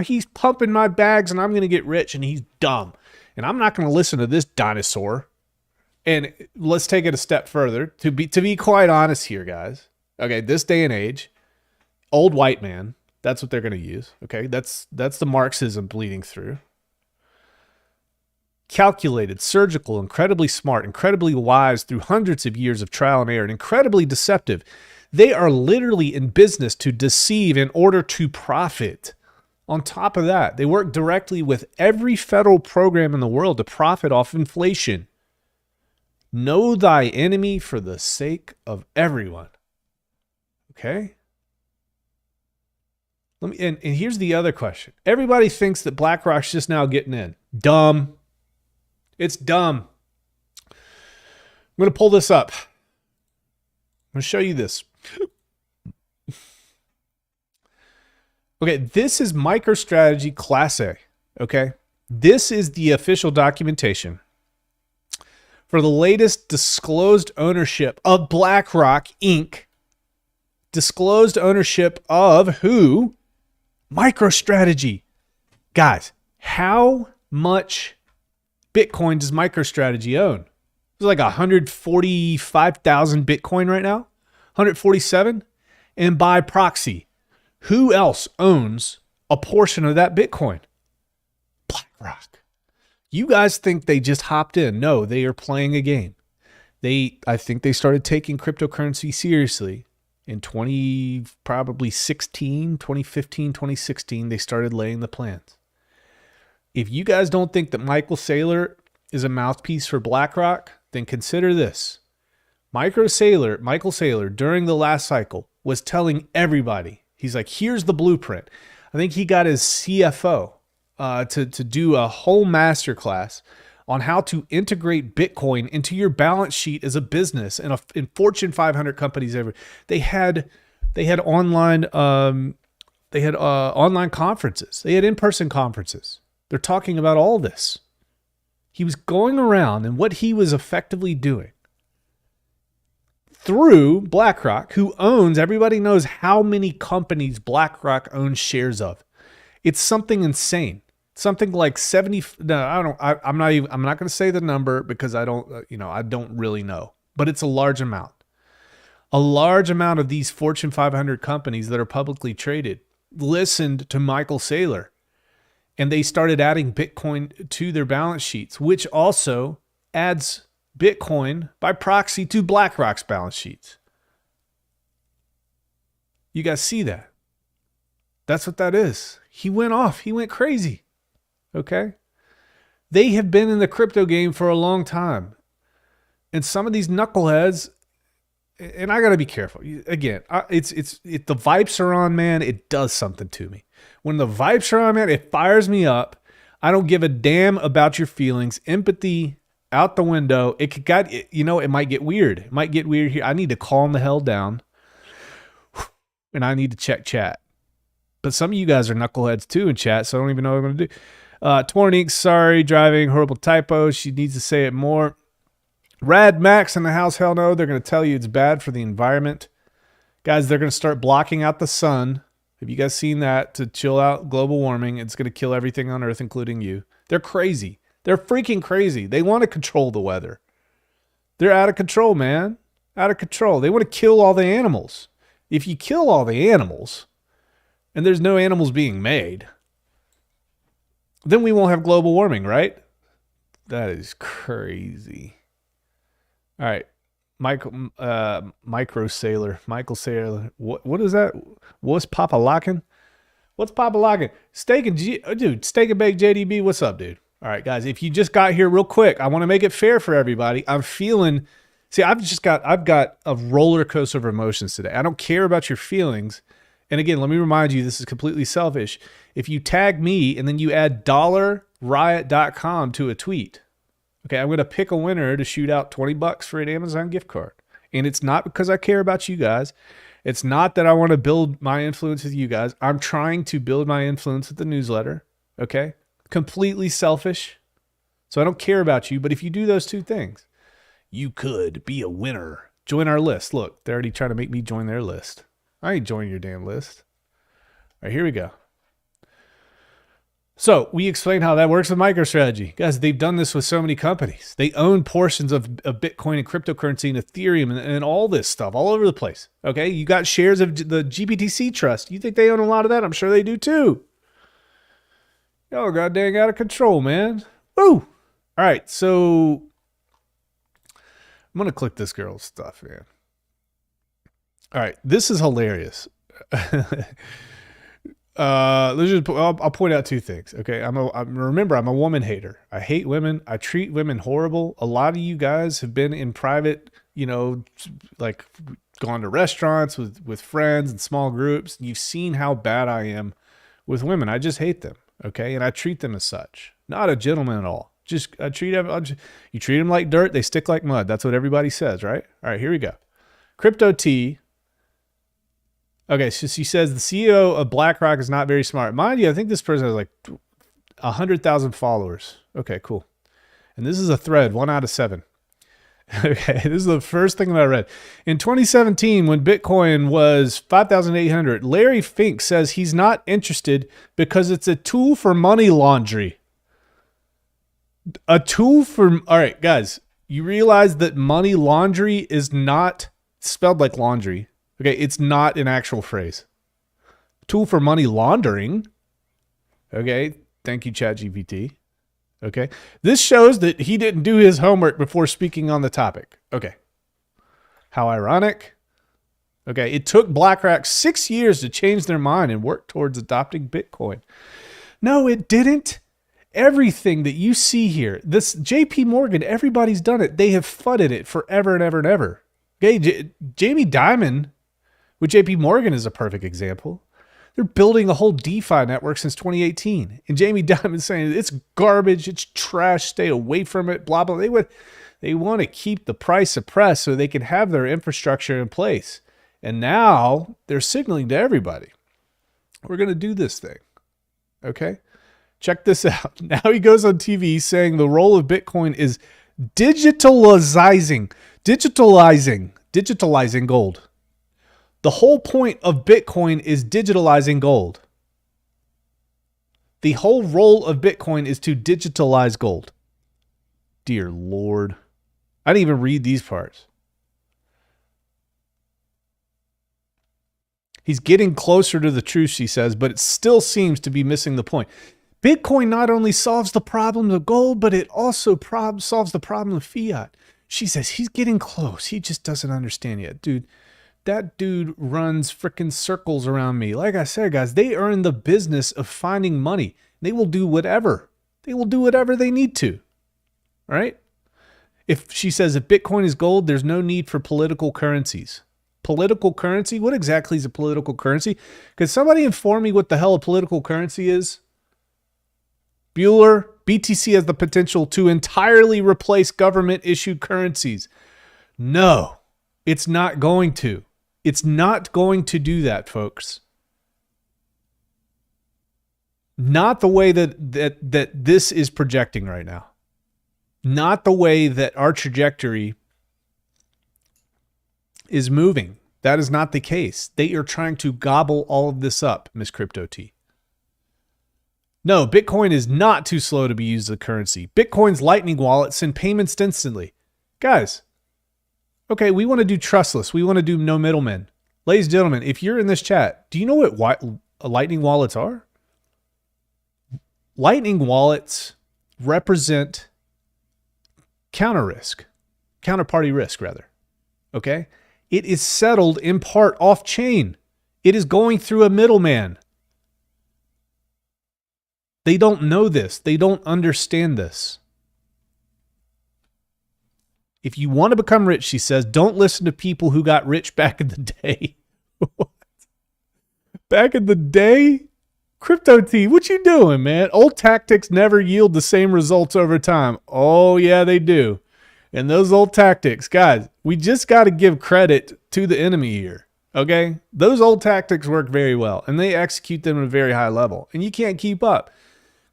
Speaker 2: he's pumping my bags and I'm going to get rich and he's dumb. And I'm not going to listen to this dinosaur. And let's take it a step further. To be quite honest here, guys. Okay, this day and age, old white man, that's what they're going to use. Okay, that's the Marxism bleeding through. Calculated, surgical, incredibly smart, incredibly wise through hundreds of years of trial and error, and incredibly deceptive. They are literally in business to deceive in order to profit. On top of that, they work directly with every federal program in the world to profit off inflation. Know thy enemy for the sake of everyone. Okay? And here's the other question. Everybody thinks that BlackRock's just now getting in. Dumb. It's dumb. I'm going to pull this up. I'm going to show you this. Okay, this is MicroStrategy Class A. Okay? This is the official documentation for the latest disclosed ownership of BlackRock Inc. Disclosed ownership of who? MicroStrategy. Guys, how much Bitcoin does MicroStrategy own? It's like 145,000 Bitcoin right now. 147. And by proxy, who else owns a portion of that Bitcoin? BlackRock. You guys think they just hopped in. No, they are playing a game. I think they started taking cryptocurrency seriously in 2015, 2016. They started laying the plans. If you guys don't think that Michael Saylor is a mouthpiece for BlackRock, then consider this. Michael Saylor, during the last cycle, was telling everybody, he's like, here's the blueprint. I think he got his CFO to do a whole masterclass on how to integrate Bitcoin into your balance sheet as a business and in Fortune 500 companies. They had online online conferences. They had in-person conferences. They're talking about all this. He was going around, and what he was effectively doing through BlackRock, who owns, everybody knows how many companies BlackRock owns shares of. It's something insane. Something like 70. No, I'm not going to say the number because I don't really know, but it's a large amount. A large amount of these Fortune 500 companies that are publicly traded listened to Michael Saylor. And they started adding Bitcoin to their balance sheets, which also adds Bitcoin by proxy to BlackRock's balance sheets. You guys see that? That's what that is. He went off. He went crazy. Okay? They have been in the crypto game for a long time. And some of these knuckleheads, and I got to be careful. Again, if the vibes are on, man, it does something to me. When the vibes are on, man, it fires me up. I don't give a damn about your feelings. Empathy out the window. It might get weird. It might get weird here. I need to calm the hell down. And I need to check chat. But some of you guys are knuckleheads too in chat, so I don't even know what I'm going to do. Tornink, sorry, driving, horrible typo. She needs to say it more. Rad Max in the house, hell no. They're going to tell you it's bad for the environment. Guys, they're going to start blocking out the sun. Have you guys seen that? To chill out global warming. It's going to kill everything on Earth, including you. They're crazy. They're freaking crazy. They want to control the weather. They're out of control, man. Out of control. They want to kill all the animals. If you kill all the animals, and there's no animals being made, then we won't have global warming, right? That is crazy. All right. Michael Sailor. What is that? What's Papa Lockin'? What's Papa Lockin'? Steak and Bake JDB. What's up, dude? All right, guys. If you just got here real quick, I want to make it fair for everybody. I've got a roller coaster of emotions today. I don't care about your feelings. And again, let me remind you, this is completely selfish. If you tag me and then you add $riot.com to a tweet, okay, I'm going to pick a winner to shoot out $20 for an Amazon gift card. And it's not because I care about you guys. It's not that I want to build my influence with you guys. I'm trying to build my influence with the newsletter, okay? Completely selfish. So I don't care about you. But if you do those two things, you could be a winner. Join our list. Look, they're already trying to make me join their list. I ain't joining your damn list. All right, here we go. So we explain how that works with MicroStrategy. Guys, they've done this with so many companies. They own portions of Bitcoin and cryptocurrency and Ethereum and all this stuff all over the place. Okay, you got shares of the GBTC Trust. You think they own a lot of that? I'm sure they do too. Y'all goddamn out of control, man. Woo! All right, so I'm going to click this girl's stuff, man. All right, this is hilarious. I'll point out two things. Okay, remember, I'm a woman hater. I hate women. I treat women horrible. A lot of you guys have been in private, like gone to restaurants with friends and small groups. And you've seen how bad I am with women. I just hate them. Okay, and I treat them as such. Not a gentleman at all. You treat them like dirt. They stick like mud. That's what everybody says, right? All right, here we go. Crypto T. Okay, so she says the CEO of BlackRock is not very smart. Mind you, I think this person has like 100,000 followers. Okay, cool. And this is a thread, 1 out of 7. Okay, this is the first thing that I read. In 2017, when Bitcoin was 5,800, Larry Fink says he's not interested because it's a tool for money laundering. All right, guys, you realize that money laundry is not spelled like laundry. Okay, it's not an actual phrase. Tool for money laundering. Okay, thank you, ChatGPT. Okay, this shows that he didn't do his homework before speaking on the topic. Okay, how ironic. Okay, it took BlackRock 6 years to change their mind and work towards adopting Bitcoin. No, it didn't. Everything that you see here, this JP Morgan, everybody's done it. They have fudded it forever and ever and ever. Okay, Jamie Dimon with JP Morgan is a perfect example. They're building a whole DeFi network since 2018. And Jamie Dimon saying it's garbage, it's trash, stay away from it, blah, blah. They want to keep the price suppressed so they can have their infrastructure in place. And now they're signaling to everybody, we're going to do this thing. Okay? Check this out. Now he goes on TV saying the role of Bitcoin is digitalizing gold. The whole point of Bitcoin is digitalizing gold. The whole role of Bitcoin is to digitalize gold. Dear Lord. I didn't even read these parts. He's getting closer to the truth, she says, but it still seems to be missing the point. Bitcoin not only solves the problem of gold, but it also solves the problem of fiat. She says he's getting close. He just doesn't understand yet. Dude, that dude runs freaking circles around me. Like I said, guys, they are in the business of finding money. They will do whatever. They will do whatever they need to. All right? If she says if Bitcoin is gold, there's no need for political currencies. Political currency? What exactly is a political currency? Could somebody inform me what the hell a political currency is? Bueller, BTC has the potential to entirely replace government-issued currencies. No, it's not going to. It's not going to do that, folks. Not the way that this is projecting right now. Not the way that our trajectory is moving. That is not the case. They are trying to gobble all of this up, Miss Crypto T. No, Bitcoin is not too slow to be used as a currency. Bitcoin's Lightning wallet send payments instantly. Guys, okay, we want to do trustless. We want to do no middlemen. Ladies and gentlemen, if you're in this chat, do you know what Lightning wallets are? Lightning wallets represent counterparty risk rather. Okay? It is settled in part off chain. It is going through a middleman. They don't know this. They don't understand this. If you want to become rich, she says, don't listen to people who got rich back in the day. What? Back in the day? Crypto T, what you doing, man? Old tactics never yield the same results over time. Oh, yeah, they do. And those old tactics, guys, we just got to give credit to the enemy here, okay? Those old tactics work very well, and they execute them at a very high level, and you can't keep up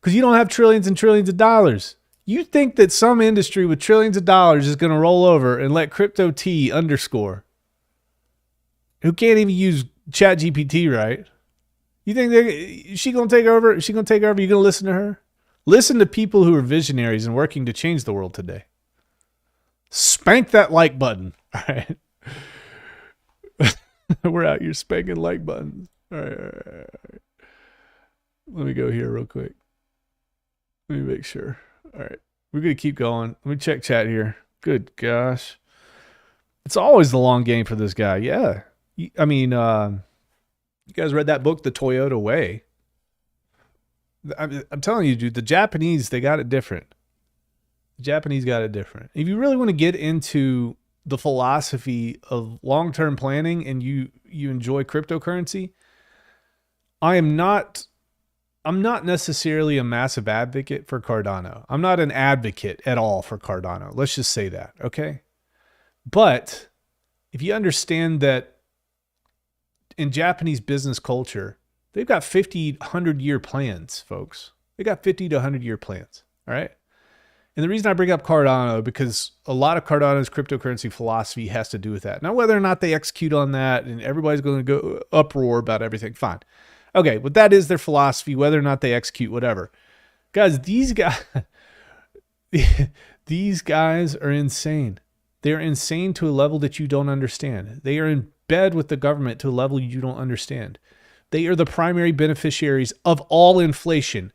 Speaker 2: because you don't have trillions and trillions of dollars. You think that some industry with trillions of dollars is going to roll over and let Crypto T underscore, who can't even use Chat GPT, right? You think is she going to take over? Is she going to take over? You going to listen to her? Listen to people who are visionaries and working to change the world today. Spank that like button. All right. We're out here spanking like buttons. All right. Let me go here real quick. Let me make sure. All right. We're going to keep going. Let me check chat here. Good gosh. It's always the long game for this guy. Yeah. I mean, you guys read that book, The Toyota Way? I'm telling you, dude, the Japanese, they got it different. The Japanese got it different. If you really want to get into the philosophy of long-term planning and you enjoy cryptocurrency, I'm not necessarily a massive advocate for Cardano. I'm not an advocate at all for Cardano. Let's just say that, okay? But if you understand that in Japanese business culture, they've got 50, 100-year plans, folks. They got 50 to 100-year plans, all right? And the reason I bring up Cardano, because a lot of Cardano's cryptocurrency philosophy has to do with that. Now, whether or not they execute on that and everybody's going to go uproar about everything, fine. Okay, but that is their philosophy, whether or not they execute, whatever. Guys, these guys are insane. They're insane to a level that you don't understand. They are in bed with the government to a level you don't understand. They are the primary beneficiaries of all inflation,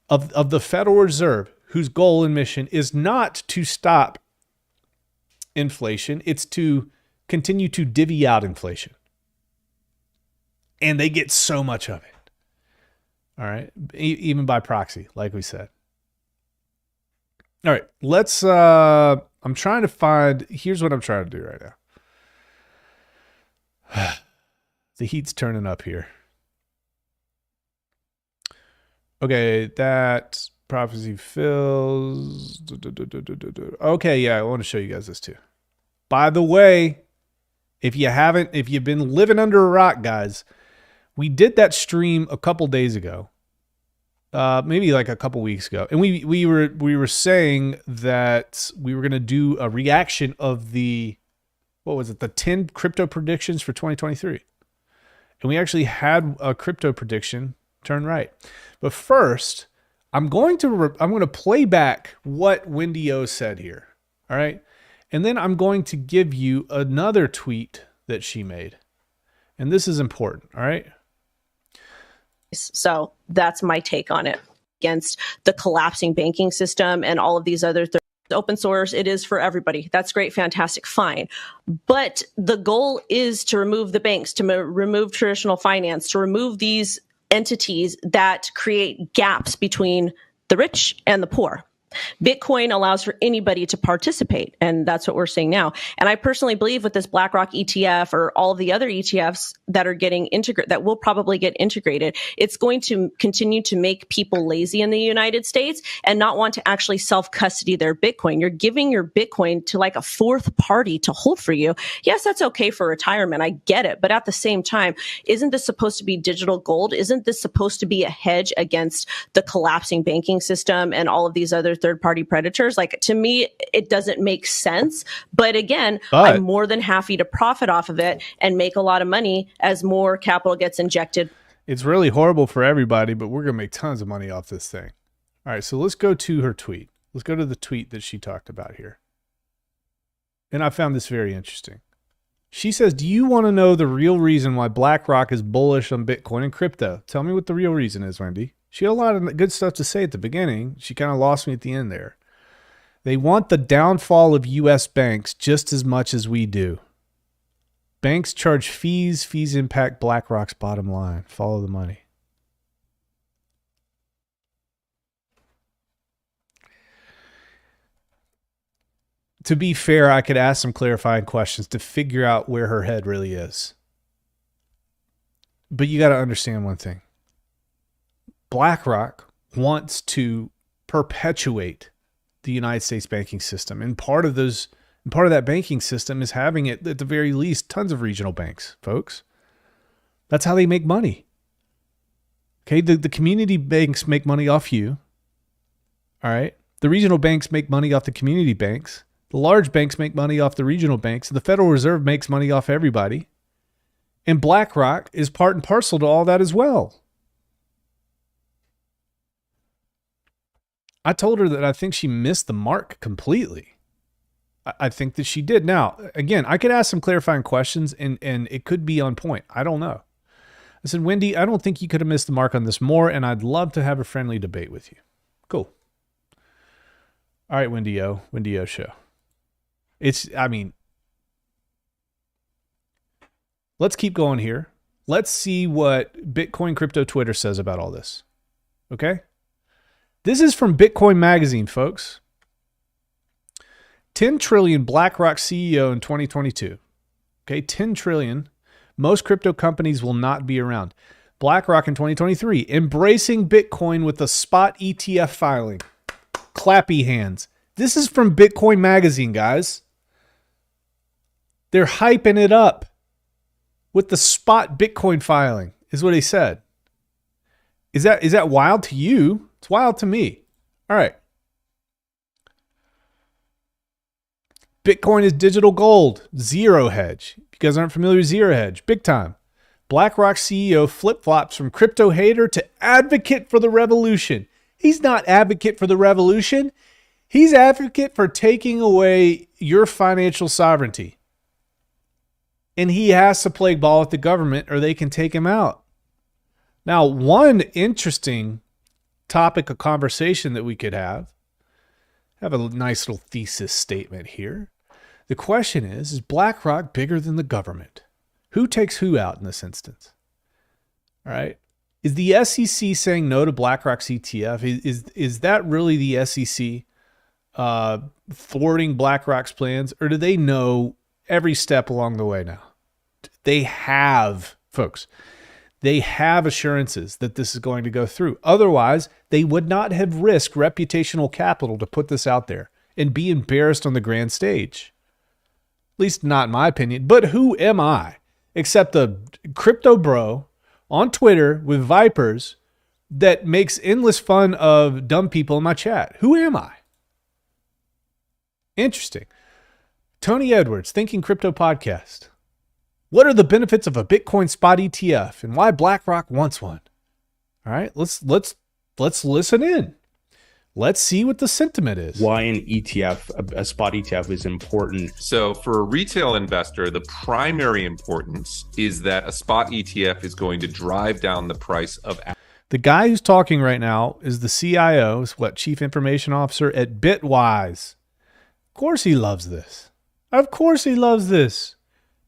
Speaker 2: of the Federal Reserve, whose goal and mission is not to stop inflation. It's to continue to divvy out inflation. And they get so much of it. All right. Even by proxy, like we said. All right. Let's, I'm trying to find, here's what I'm trying to do right now. The heat's turning up here. Okay. That prophecy fills. Okay. Yeah. I want to show you guys this too. By the way, if you've been living under a rock, guys, we did that stream a couple days ago, maybe like a couple weeks ago, and we were saying that we were going to do a reaction of the 10 crypto predictions for 2023, and we actually had a crypto prediction turn right. But first, I'm going to play back what Wendy O said here, all right, and then I'm going to give you another tweet that she made, and this is important, all right.
Speaker 6: So that's my take on it. Against the collapsing banking system and all of these other things. Open source, it is for everybody. That's great, fantastic, fine. But the goal is to remove the banks, to remove traditional finance, to remove these entities that create gaps between the rich and the poor. Bitcoin allows for anybody to participate, and that's what we're seeing now. And I personally believe with this BlackRock ETF or all of the other ETFs that are getting integrated, that will probably get integrated, it's going to continue to make people lazy in the United States and not want to actually self-custody their Bitcoin. You're giving your Bitcoin to like a fourth party to hold for you. Yes, that's okay for retirement. I get it. But at the same time, isn't this supposed to be digital gold? Isn't this supposed to be a hedge against the collapsing banking system and all of these other third-party predators? Like, to me, it doesn't make sense. But again, I'm more than happy to profit off of it and make a lot of money as more capital gets injected.
Speaker 2: It's really horrible for everybody, but we're going to make tons of money off this thing. All right, so let's go to her tweet. Let's go to the tweet that she talked about here. And I found this very interesting. She says, do you want to know the real reason why BlackRock is bullish on Bitcoin and crypto? Tell me what the real reason is, Wendy. She had a lot of good stuff to say at the beginning. She kind of lost me at the end there. They want the downfall of U.S. banks just as much as we do. Banks charge fees. Fees impact BlackRock's bottom line. Follow the money. To be fair, I could ask some clarifying questions to figure out where her head really is. But you got to understand one thing. BlackRock wants to perpetuate the United States banking system. And part of that banking system is having it, at the very least, tons of regional banks, folks. That's how they make money. Okay, the community banks make money off you. All right. The regional banks make money off the community banks. The large banks make money off the regional banks. The Federal Reserve makes money off everybody. And BlackRock is part and parcel to all that as well. I told her that I think she missed the mark completely. I think that she did. Now, again, I could ask some clarifying questions and it could be on point. I don't know. I said, Wendy, I don't think you could have missed the mark on this more, and I'd love to have a friendly debate with you. Cool. All right, Wendy O show. Let's keep going here. Let's see what Bitcoin Crypto Twitter says about all this. Okay? This is from Bitcoin Magazine, folks. 10 trillion BlackRock CEO in 2022. Okay, 10 trillion. Most crypto companies will not be around. BlackRock in 2023, embracing Bitcoin with a spot ETF filing. Clappy hands. This is from Bitcoin Magazine, guys. They're hyping it up with the spot Bitcoin filing, is what he said. Is that wild to you? It's wild to me. All right. Bitcoin is digital gold. Zero hedge. If you guys aren't familiar with zero hedge, big time. BlackRock CEO flip-flops from crypto hater to advocate for the revolution. He's not advocate for the revolution. He's advocate for taking away your financial sovereignty. And he has to play ball with the government or they can take him out. Now, one interesting topic of conversation that we could have a nice little thesis statement here. The question is BlackRock bigger than the government? Who takes who out in this instance? All right. Is the SEC saying no to BlackRock's ETF? Is that really the SEC thwarting BlackRock's plans, or do they know every step along the way now? They have, folks, they have assurances that this is going to go through. Otherwise, they would not have risked reputational capital to put this out there and be embarrassed on the grand stage. At least not in my opinion. But who am I? Except a crypto bro on Twitter with Vipers that makes endless fun of dumb people in my chat. Who am I? Interesting. Tony Edwards, Thinking Crypto Podcast. What are the benefits of a Bitcoin spot ETF and why BlackRock wants one? All right, let's listen in. Let's see what the sentiment is.
Speaker 8: Why an ETF, a spot ETF, is important.
Speaker 9: So for a retail investor, the primary importance is that a spot ETF is going to drive down the price of.
Speaker 2: The guy who's talking right now is the CIO, Chief Information Officer at Bitwise. Of course he loves this. Of course he loves this.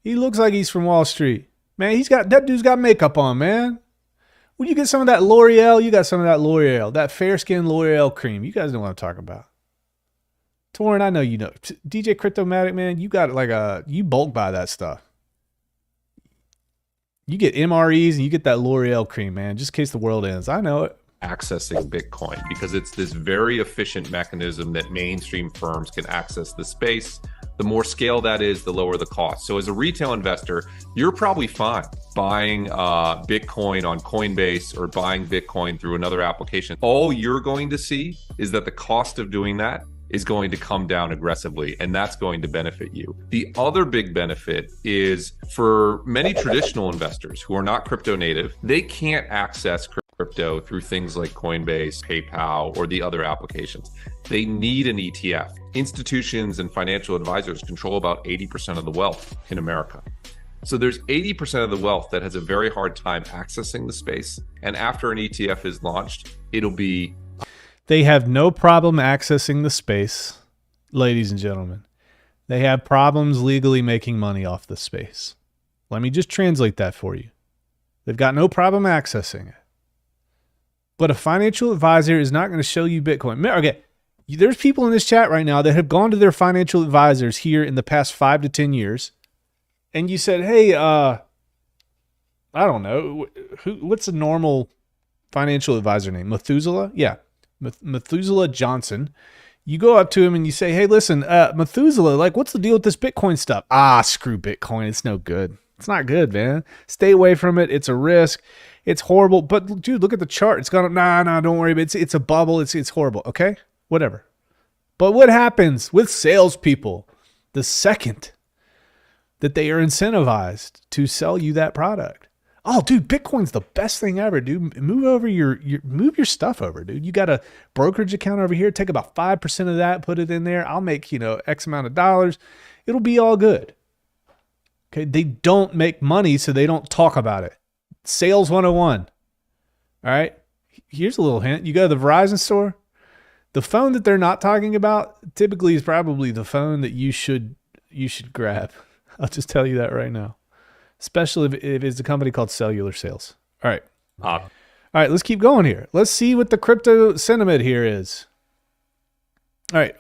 Speaker 2: He looks like he's from Wall Street. Man, that dude's got makeup on, man. When you get some of that L'Oreal, you got some of that L'Oreal, that fair skin L'Oreal cream. You guys know what I'm talking about. Torrin, I know you know. DJ Cryptomatic, man, you got you bulk buy that stuff. You get MREs and you get that L'Oreal cream, man, just in case the world ends. I know it.
Speaker 9: Accessing Bitcoin, because it's this very efficient mechanism that mainstream firms can access the space. The more scale that is, the lower the cost. So as a retail investor, you're probably fine buying Bitcoin on Coinbase or buying Bitcoin through another application. All you're going to see is that the cost of doing that is going to come down aggressively, and that's going to benefit you. The other big benefit is for many traditional investors who are not crypto native, they can't access crypto through things like Coinbase, PayPal, or the other applications. They need an ETF. Institutions and financial advisors control about 80% of the wealth in America. So there's 80% of the wealth that has a very hard time accessing the space. And after an ETF is launched, it'll be...
Speaker 2: They have no problem accessing the space, ladies and gentlemen. They have problems legally making money off the space. Let me just translate that for you. They've got no problem accessing it. But a financial advisor is not going to show you Bitcoin. Okay, there's people in this chat right now that have gone to their financial advisors here in the past 5 to 10 years, and you said, hey, I don't know, what's a normal financial advisor name? Methuselah? Yeah, Methuselah Johnson. You go up to him and you say, hey, listen, Methuselah, like, what's the deal with this Bitcoin stuff? Screw Bitcoin. It's no good. It's not good, man. Stay away from it. It's a risk. It's horrible. But, dude, look at the chart. It's gone up. Nah, don't worry. It's a bubble. It's horrible. Okay? Whatever. But what happens with salespeople the second that they are incentivized to sell you that product? Oh, dude, Bitcoin's the best thing ever, dude. Move your stuff over, dude. You got a brokerage account over here. Take about 5% of that, put it in there. I'll make, X amount of dollars. It'll be all good. Okay, they don't make money, so they don't talk about it. Sales 101. All right, here's a little hint. You go to the Verizon store. The phone that they're not talking about typically is probably the phone that you should grab. I'll just tell you that right now. Especially if it's a company called Cellular Sales. All right. All right, let's keep going here. Let's see what the crypto sentiment here is. All right.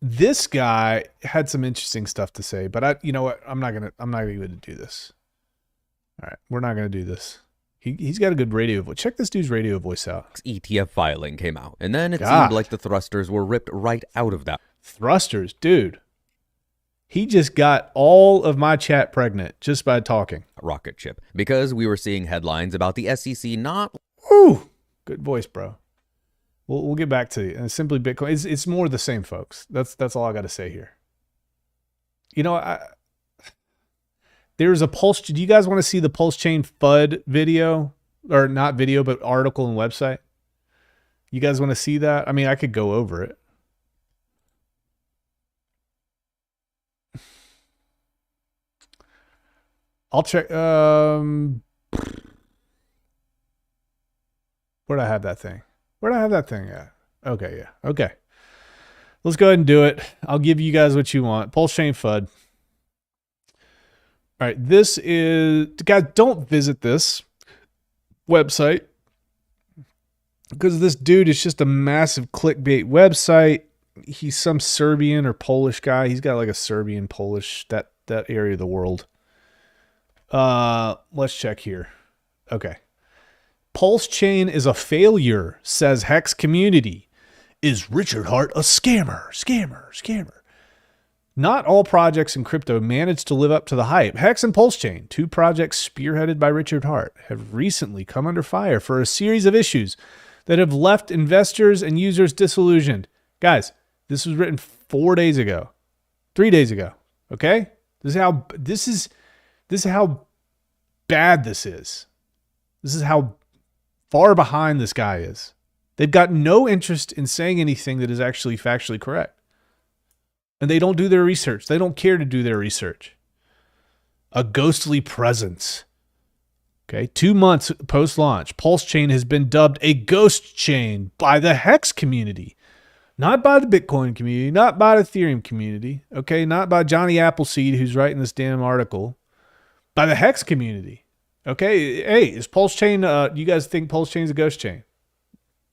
Speaker 2: This guy had some interesting stuff to say, but you know what? I'm not going to do this. All right, we're not going to do this. He's got a good radio voice. Check this dude's radio voice out.
Speaker 10: ETF filing came out, and then it seemed like the thrusters were ripped right out of that.
Speaker 2: Thrusters, dude. He just got all of my chat pregnant just by talking.
Speaker 10: Rocket ship. Because we were seeing headlines about the SEC not...
Speaker 2: Ooh, good voice, bro. We'll get back to you. And simply Bitcoin. It's more the same, folks. That's all I got to say here. There's a Pulse... Do you guys want to see the PulseChain FUD video? Or not video, but article and website? You guys want to see that? I mean, I could go over it. I'll check. Where'd I have that thing? Where'd I have that thing at? Okay, yeah. Okay. Let's go ahead and do it. I'll give you guys what you want. PulseChain FUD. All right. This is... Guys, don't visit this website because this dude is just a massive clickbait website. He's some Serbian or Polish guy. He's got like a Serbian, Polish, that area of the world. Let's check here. Okay. PulseChain is a failure, says Hex community. Is Richard Hart a scammer? Scammer. Not all projects in crypto manage to live up to the hype. Hex and PulseChain, two projects spearheaded by Richard Hart, have recently come under fire for a series of issues that have left investors and users disillusioned. Guys, this was written 3 days ago. Okay? This is how bad this is. This is how far behind this guy is. They've got no interest in saying anything that is actually factually correct. And they don't do their research. They don't care to do their research. A ghostly presence. Okay, 2 months post-launch, PulseChain has been dubbed a ghost chain by the Hex community. Not by the Bitcoin community, not by the Ethereum community, okay, not by Johnny Appleseed, who's writing this damn article. By the Hex community. Okay. Hey, is PulseChain, you guys think PulseChain is a ghost chain?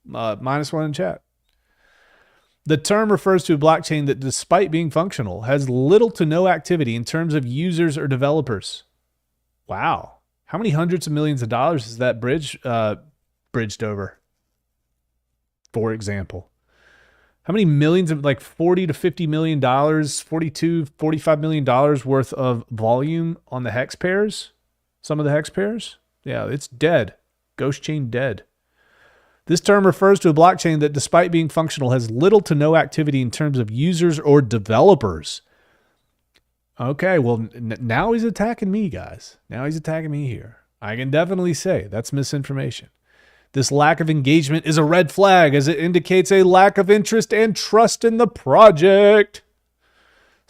Speaker 2: -1 in chat. The term refers to a blockchain that, despite being functional, has little to no activity in terms of users or developers. Wow. How many hundreds of millions of dollars is that bridged over? For example. How many millions of, like, $40 to $50 million, $42, $45 million worth of volume on the hex pairs? Some of the hex pairs? Yeah, it's dead. Ghost chain dead. This term refers to a blockchain that, despite being functional, has little to no activity in terms of users or developers. Okay, well, now he's attacking me, guys. Now he's attacking me here. I can definitely say that's misinformation. This lack of engagement is a red flag as it indicates a lack of interest and trust in the project.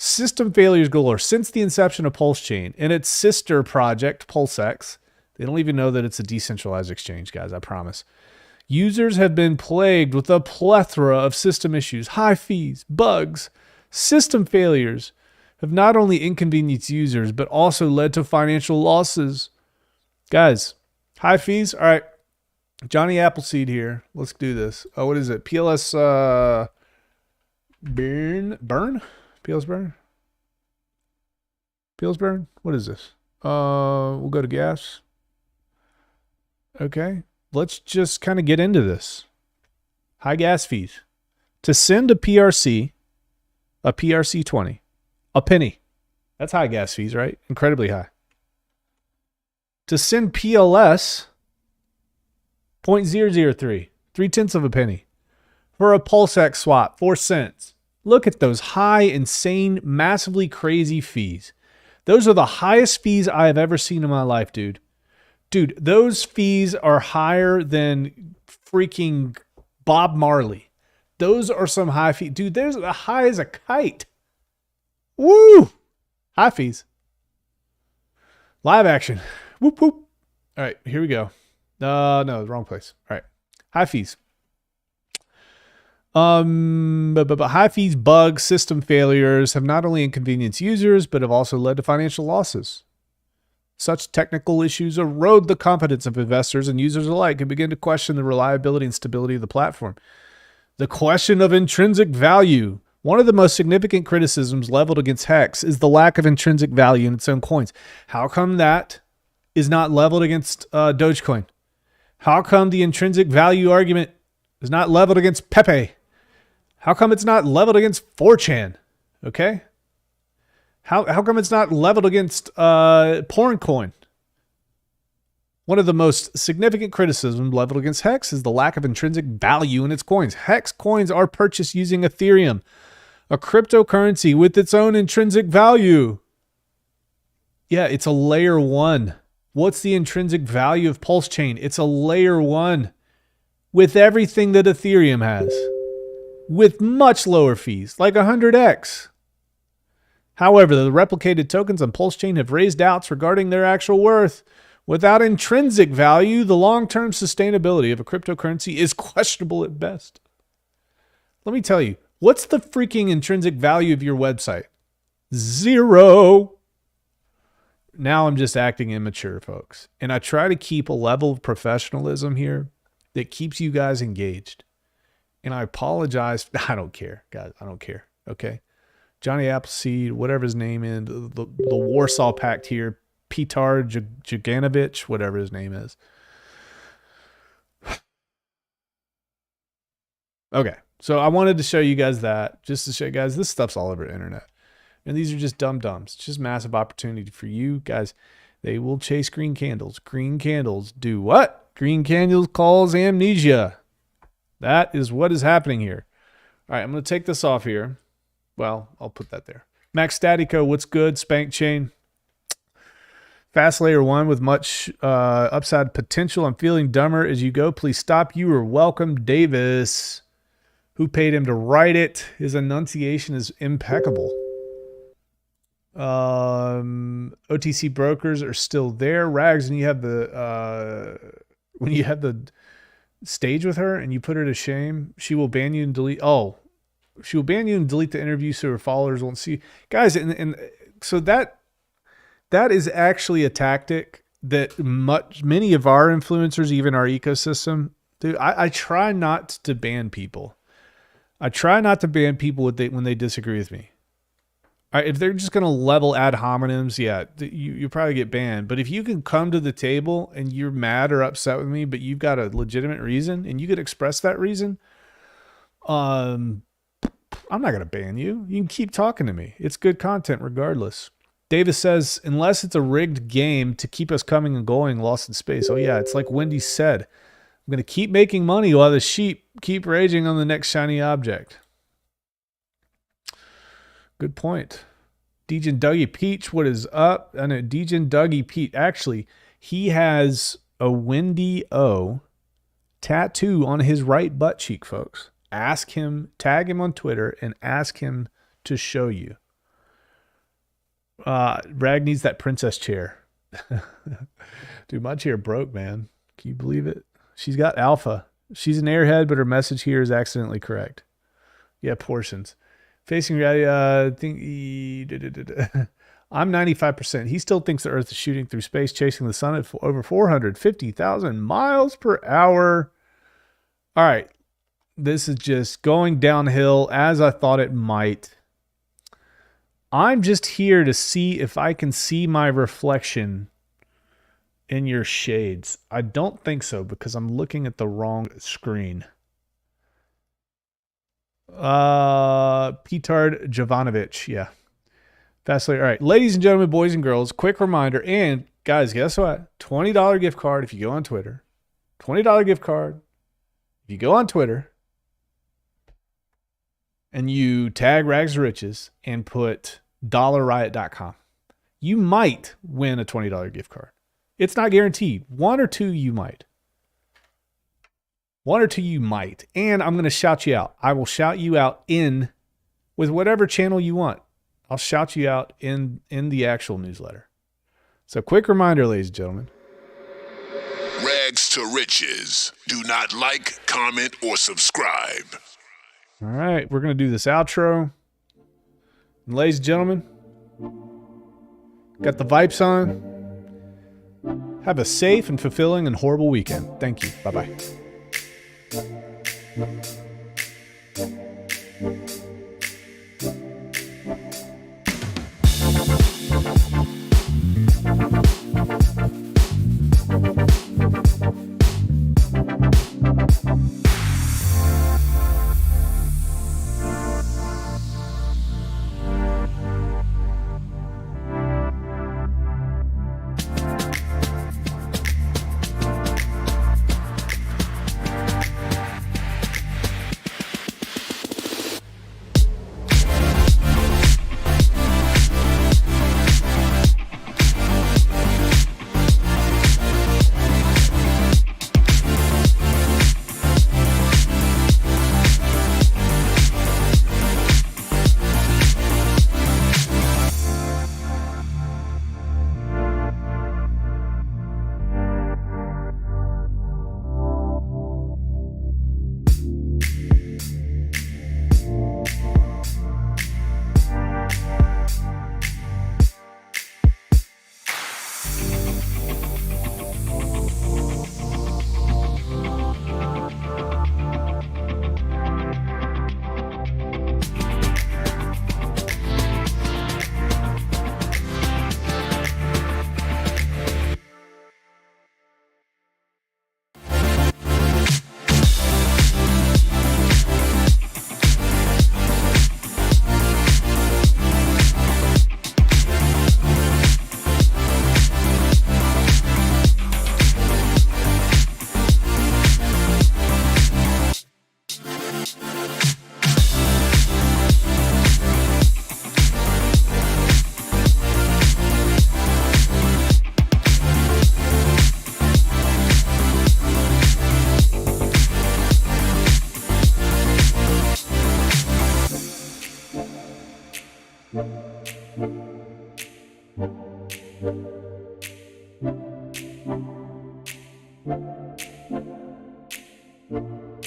Speaker 2: System failures galore since the inception of PulseChain and its sister project, PulseX. They don't even know that it's a decentralized exchange, guys, I promise. Users have been plagued with a plethora of system issues, high fees, bugs. System failures have not only inconvenienced users, but also led to financial losses. Guys, high fees? All right. Johnny Appleseed here. Let's do this. Oh, what is it? PLS burn? PLS burn? PLS burn? What is this? We'll go to gas. Okay. Let's just kind of get into this. High gas fees. To send a PRC 20, a penny. That's high gas fees, right? Incredibly high. To send PLS, 0.003, 0.3 of a penny. For a PulseX swap, 4 cents. Look at those high, insane, massively crazy fees. Those are the highest fees I have ever seen in my life, dude. Dude, those fees are higher than freaking Bob Marley. Those are some high fees. Dude, there's the high as a kite. Woo! High fees. Live action. Whoop, whoop. All right, here we go. No, the wrong place. All right. High fees. But high fees, bugs, system failures have not only inconvenienced users, but have also led to financial losses. Such technical issues erode the confidence of investors and users alike and begin to question the reliability and stability of the platform. The question of intrinsic value. One of the most significant criticisms leveled against Hex is the lack of intrinsic value in its own coins. How come that is not leveled against Dogecoin? How come the intrinsic value argument is not leveled against Pepe? How come it's not leveled against 4chan? Okay? How come it's not leveled against Porncoin? One of the most significant criticisms leveled against Hex is the lack of intrinsic value in its coins. Hex coins are purchased using Ethereum, a cryptocurrency with its own intrinsic value. Yeah, it's a layer 1. What's the intrinsic value of PulseChain? It's a layer 1 with everything that Ethereum has, with much lower fees, like 100x. However, the replicated tokens on PulseChain have raised doubts regarding their actual worth. Without intrinsic value, the long-term sustainability of a cryptocurrency is questionable at best. Let me tell you, what's the freaking intrinsic value of your website? 0. Now I'm just acting immature, folks. And I try to keep a level of professionalism here that keeps you guys engaged. And I apologize. I don't care, guys. I don't care. Okay. Johnny Appleseed, whatever his name is, the Warsaw Pact here, Petar Jaganovich, whatever his name is. Okay. So I wanted to show you guys that, just to show you guys this stuff's all over the internet. And these are just dum-dums. It's just massive opportunity for you guys. They will chase green candles. Green candles do what? Green candles cause amnesia. That is what is happening here. All right, I'm going to take this off here. Well, I'll put that there. Max Statico, what's good? Spank Chain. Fast layer 1 with much upside potential. I'm feeling dumber as you go. Please stop. You are welcome, Davis. Who paid him to write it? His enunciation is impeccable. OTC brokers are still there. Rags, and you have the when you have the stage with her and you put her to shame, she will ban you and delete. Oh, she will ban you and delete the interview so her followers won't see. Guys, and so that is actually a tactic that many of our influencers, even our ecosystem, do. I try not to ban people. I try not to ban people when they disagree with me. If they're just going to level ad hominems, yeah, you probably get banned. But if you can come to the table and you're mad or upset with me, but you've got a legitimate reason and you could express that reason, I'm not going to ban you. You can keep talking to me. It's good content regardless. Davis says, unless it's a rigged game to keep us coming and going, lost in space. Oh yeah, it's like Wendy said. I'm going to keep making money while the sheep keep raging on the next shiny object. Good point. Dejan Dougie Peach, what is up? I know Dejan Dougie Pete. Actually, he has a Wendy O tattoo on his right butt cheek, folks. Ask him, tag him on Twitter, and ask him to show you. Rag needs that princess chair. Dude, my chair broke, man. Can you believe it? She's got alpha. She's an airhead, but her message here is accidentally correct. Yeah, portions. Facing reality, I'm 95%. He still thinks the Earth is shooting through space, chasing the sun at over 450,000 miles per hour. All right. This is just going downhill as I thought it might. I'm just here to see if I can see my reflection in your shades. I don't think so because I'm looking at the wrong screen. Petard Jovanovic. Yeah. Fastly. All right. Ladies and gentlemen, boys and girls, quick reminder. And guys, guess what? $20 gift card if you go on Twitter. $20 gift card. If you go on Twitter and you tag Rags to Riches and put $riot.com, you might win a $20 gift card. It's not guaranteed. One or two you might. One or two you might. And I'm going to shout you out. I will shout you out with whatever channel you want. I'll shout you out in the actual newsletter. So quick reminder, ladies and gentlemen.
Speaker 3: Rags to Riches. Do not like, comment, or subscribe.
Speaker 2: All right, we're going to do this outro. And ladies and gentlemen, got the Vipes on. Have a safe and fulfilling and horrible weekend. Thank you. Bye-bye.
Speaker 11: Thank you.